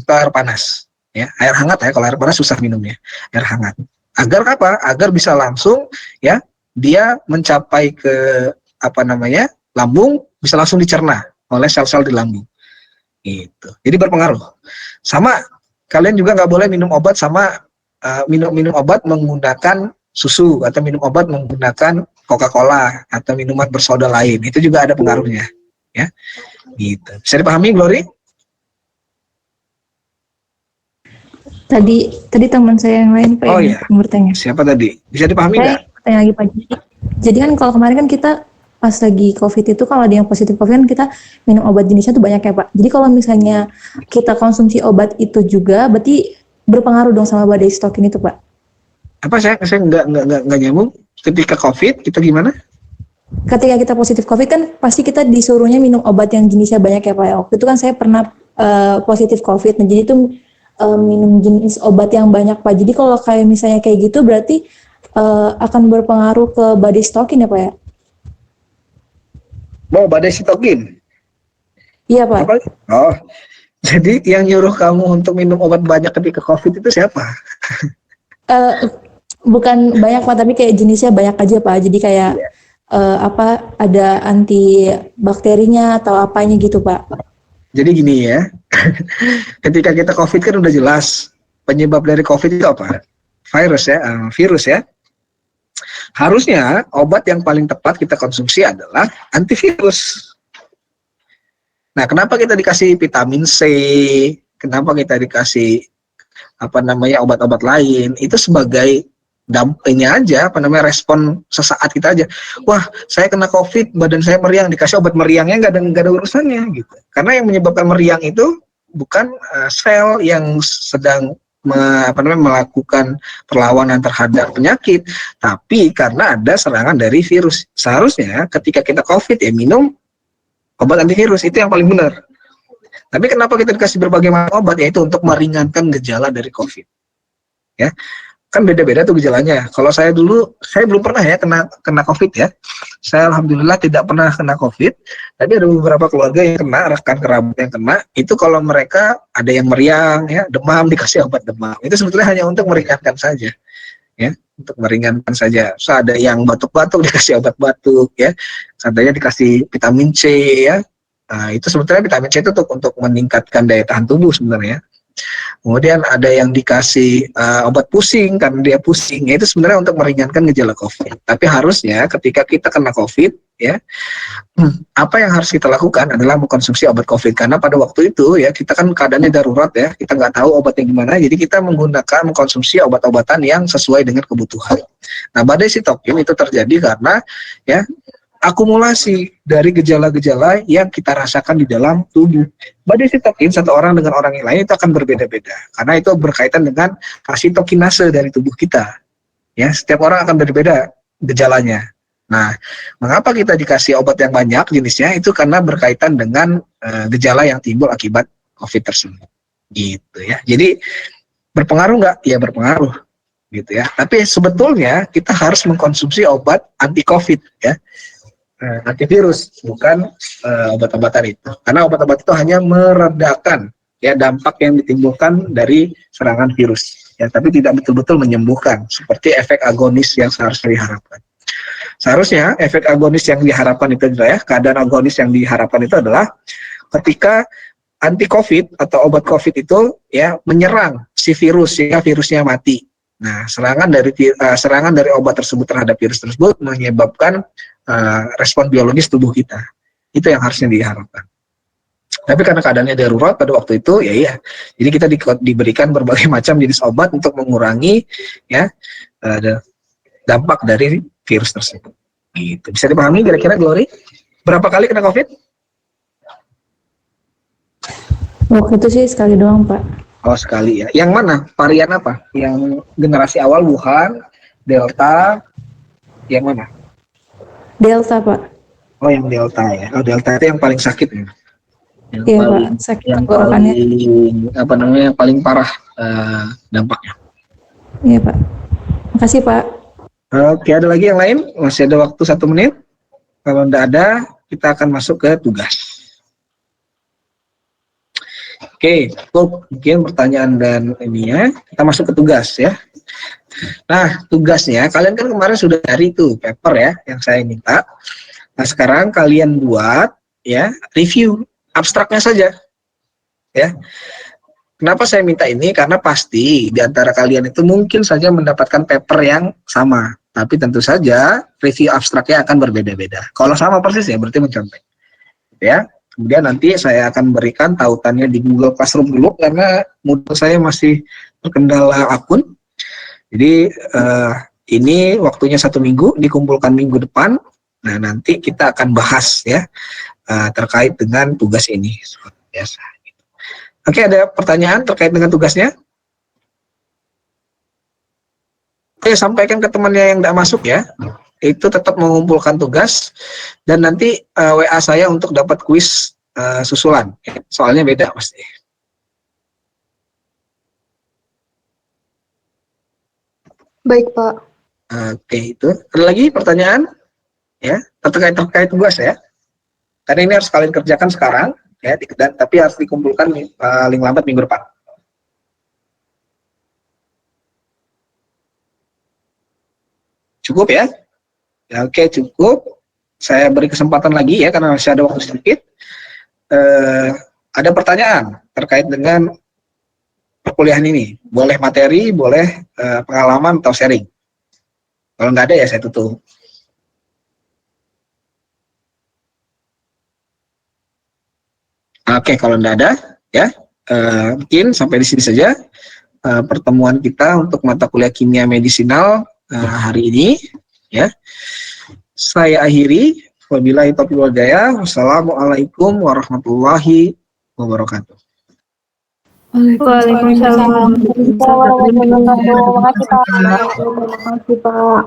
atau air panas. Ya, air hangat ya, kalau air panas susah minumnya. Air hangat. Agar apa? Agar bisa langsung ya dia mencapai ke lambung, bisa langsung dicerna oleh sel-sel di lambung. Gitu. Jadi berpengaruh. Sama kalian juga nggak boleh minum obat sama minum obat menggunakan susu atau minum obat menggunakan Coca-Cola atau minuman bersoda lain. Itu juga ada pengaruhnya. Ya. Gitu. Bisa dipahami, Glory?
Tadi teman saya yang lain Pak yang bertanya.
Siapa tadi? Bisa dipahami nggak?
Saya tanya lagi Pak. Jadi kan kalau kemarin kan kita pas lagi COVID itu kalau ada yang positif COVID kan kita minum obat jenisnya tuh banyak ya Pak. Jadi kalau misalnya kita konsumsi obat itu juga berarti berpengaruh dong sama body stocking itu Pak.
Apa saya nggak nyambung. Ketika COVID kita gimana?
Ketika kita positif COVID kan pasti kita disuruhnya minum obat yang jenisnya banyak ya Pak. Waktu itu kan saya pernah positif COVID. Nah jadi itu minum jenis obat yang banyak Pak. Jadi kalau kayak misalnya kayak gitu berarti akan berpengaruh ke body stocking ya Pak ya?
Mau badai sitokin?
Iya Pak.
Apa? Oh, jadi yang nyuruh kamu untuk minum obat banyak ketika COVID itu siapa?
Bukan banyak Pak, tapi kayak jenisnya banyak aja Pak. Jadi kayak ada anti bakterinya atau apanya gitu Pak.
Jadi gini ya, ketika kita COVID kan udah jelas penyebab dari COVID itu apa? Virus ya. Harusnya obat yang paling tepat kita konsumsi adalah antivirus. Nah, kenapa kita dikasih vitamin C? Kenapa kita dikasih obat-obat lain? Itu sebagai respon sesaat kita aja. Wah, saya kena COVID, badan saya meriang, dikasih obat meriangnya nggak ada urusannya gitu. Karena yang menyebabkan meriang itu bukan sel yang sedang melakukan perlawanan terhadap penyakit, tapi karena ada serangan dari virus. Seharusnya ketika kita COVID ya minum obat antivirus, itu yang paling benar. Tapi kenapa kita dikasih berbagai macam obat, yaitu untuk meringankan gejala dari COVID. Ya, kan beda-beda tuh gejalanya. Kalau saya dulu, saya belum pernah ya kena COVID ya. Saya alhamdulillah tidak pernah kena COVID, tapi ada beberapa keluarga yang kena, rekan kerabat yang kena. Itu kalau mereka ada yang meriang ya, demam, dikasih obat demam. Itu sebetulnya hanya untuk meringankan saja. Ya, untuk meringankan saja. So, ada yang batuk-batuk dikasih obat batuk ya. Seandainya dikasih vitamin C ya. Nah, itu sebetulnya vitamin C itu untuk meningkatkan daya tahan tubuh sebenarnya. Kemudian ada yang dikasih obat pusing karena dia pusing, ya itu sebenarnya untuk meringankan gejala COVID. Tapi harusnya ketika kita kena COVID, ya apa yang harus kita lakukan adalah mengkonsumsi obat COVID, karena pada waktu itu ya kita kan keadaannya darurat ya, kita nggak tahu obatnya gimana, jadi kita mengkonsumsi obat-obatan yang sesuai dengan kebutuhan. Nah, badai sitokin itu terjadi karena ya akumulasi dari gejala-gejala yang kita rasakan di dalam tubuh. Badai sitokin satu orang dengan orang yang lain itu akan berbeda-beda, karena itu berkaitan dengan sitokinase dari tubuh kita. Ya, setiap orang akan berbeda gejalanya. Nah, mengapa kita dikasih obat yang banyak jenisnya? Itu karena berkaitan dengan gejala yang timbul akibat COVID tersebut. Gitu ya. Jadi berpengaruh nggak? Ya berpengaruh. gitu ya. Tapi sebetulnya kita harus mengkonsumsi obat anti COVID ya, antivirus, bukan obat-obatan itu. Karena obat-obat itu hanya meredakan ya dampak yang ditimbulkan dari serangan virus ya, tapi tidak betul-betul menyembuhkan seperti efek agonis yang seharusnya diharapkan. Seharusnya efek agonis yang diharapkan itu adalah keadaan agonis yang diharapkan itu adalah ketika anti COVID atau obat COVID itu ya menyerang si virus sehingga virusnya mati. Nah, serangan dari obat tersebut terhadap virus tersebut menyebabkan respon biologis tubuh kita. Itu yang harusnya diharapkan. Tapi karena keadaannya darurat pada waktu itu, ya iya. Jadi kita diberikan berbagai macam jenis obat untuk mengurangi ya dampak dari virus tersebut. Gitu. Bisa dipahami kira-kira Glory? Berapa kali kena COVID?
Waktu itu sih sekali doang, Pak.
Oh, sekali ya. Yang mana? Varian apa? Yang generasi awal Wuhan, Delta, yang mana?
Delta, Pak.
Oh, yang Delta ya. Oh, Delta itu yang paling sakit ya. Yang
Iya,
paling,
Pak. Sakit
yang
tenggorokannya.
paling yang paling parah dampaknya.
Iya, Pak. Makasih, Pak.
Oke, ada lagi yang lain? Masih ada waktu 1 menit. Kalau tidak ada, kita akan masuk ke tugas. Oke, cukup mungkin pertanyaan dan ini ya. Kita masuk ke tugas ya. Nah, tugasnya kalian kan kemarin sudah cari tuh paper ya yang saya minta. Nah, sekarang kalian buat ya review abstraknya saja. Ya. Kenapa saya minta ini? Karena pasti di antara kalian itu mungkin saja mendapatkan paper yang sama, tapi tentu saja review abstraknya akan berbeda-beda. Kalau sama persis ya berarti mencontek. Ya. Kemudian nanti saya akan berikan tautannya di Google Classroom dulu karena Moodle saya masih terkendala akun. Jadi ini waktunya 1 minggu, dikumpulkan minggu depan. Nah, nanti kita akan bahas ya terkait dengan tugas ini seperti biasa. Oke, ada pertanyaan terkait dengan tugasnya? Oke, sampaikan ke temannya yang tidak masuk ya. Itu tetap mengumpulkan tugas dan nanti WA saya untuk dapat kuis susulan. Soalnya beda pasti.
Baik, Pak.
Oke, itu. Ada lagi pertanyaan? Ya, terkait tugas ya. Karena ini harus kalian kerjakan sekarang ya, tapi harus dikumpulkan paling lambat minggu depan. Cukup ya? Oke, cukup. Saya beri kesempatan lagi ya, karena masih ada waktu sedikit. Ada pertanyaan terkait dengan perkuliahan ini. Boleh materi, boleh pengalaman atau sharing. Kalau nggak ada ya saya tutup. Oke, kalau nggak ada ya, mungkin sampai di sini saja pertemuan kita untuk mata kuliah kimia medisinal hari ini ya. Saya akhiri. Wabillahi taufiq wal hidayah. Wassalamualaikum warahmatullahi wabarakatuh.
Waalaikumsalam.
Terima kasih, Pak.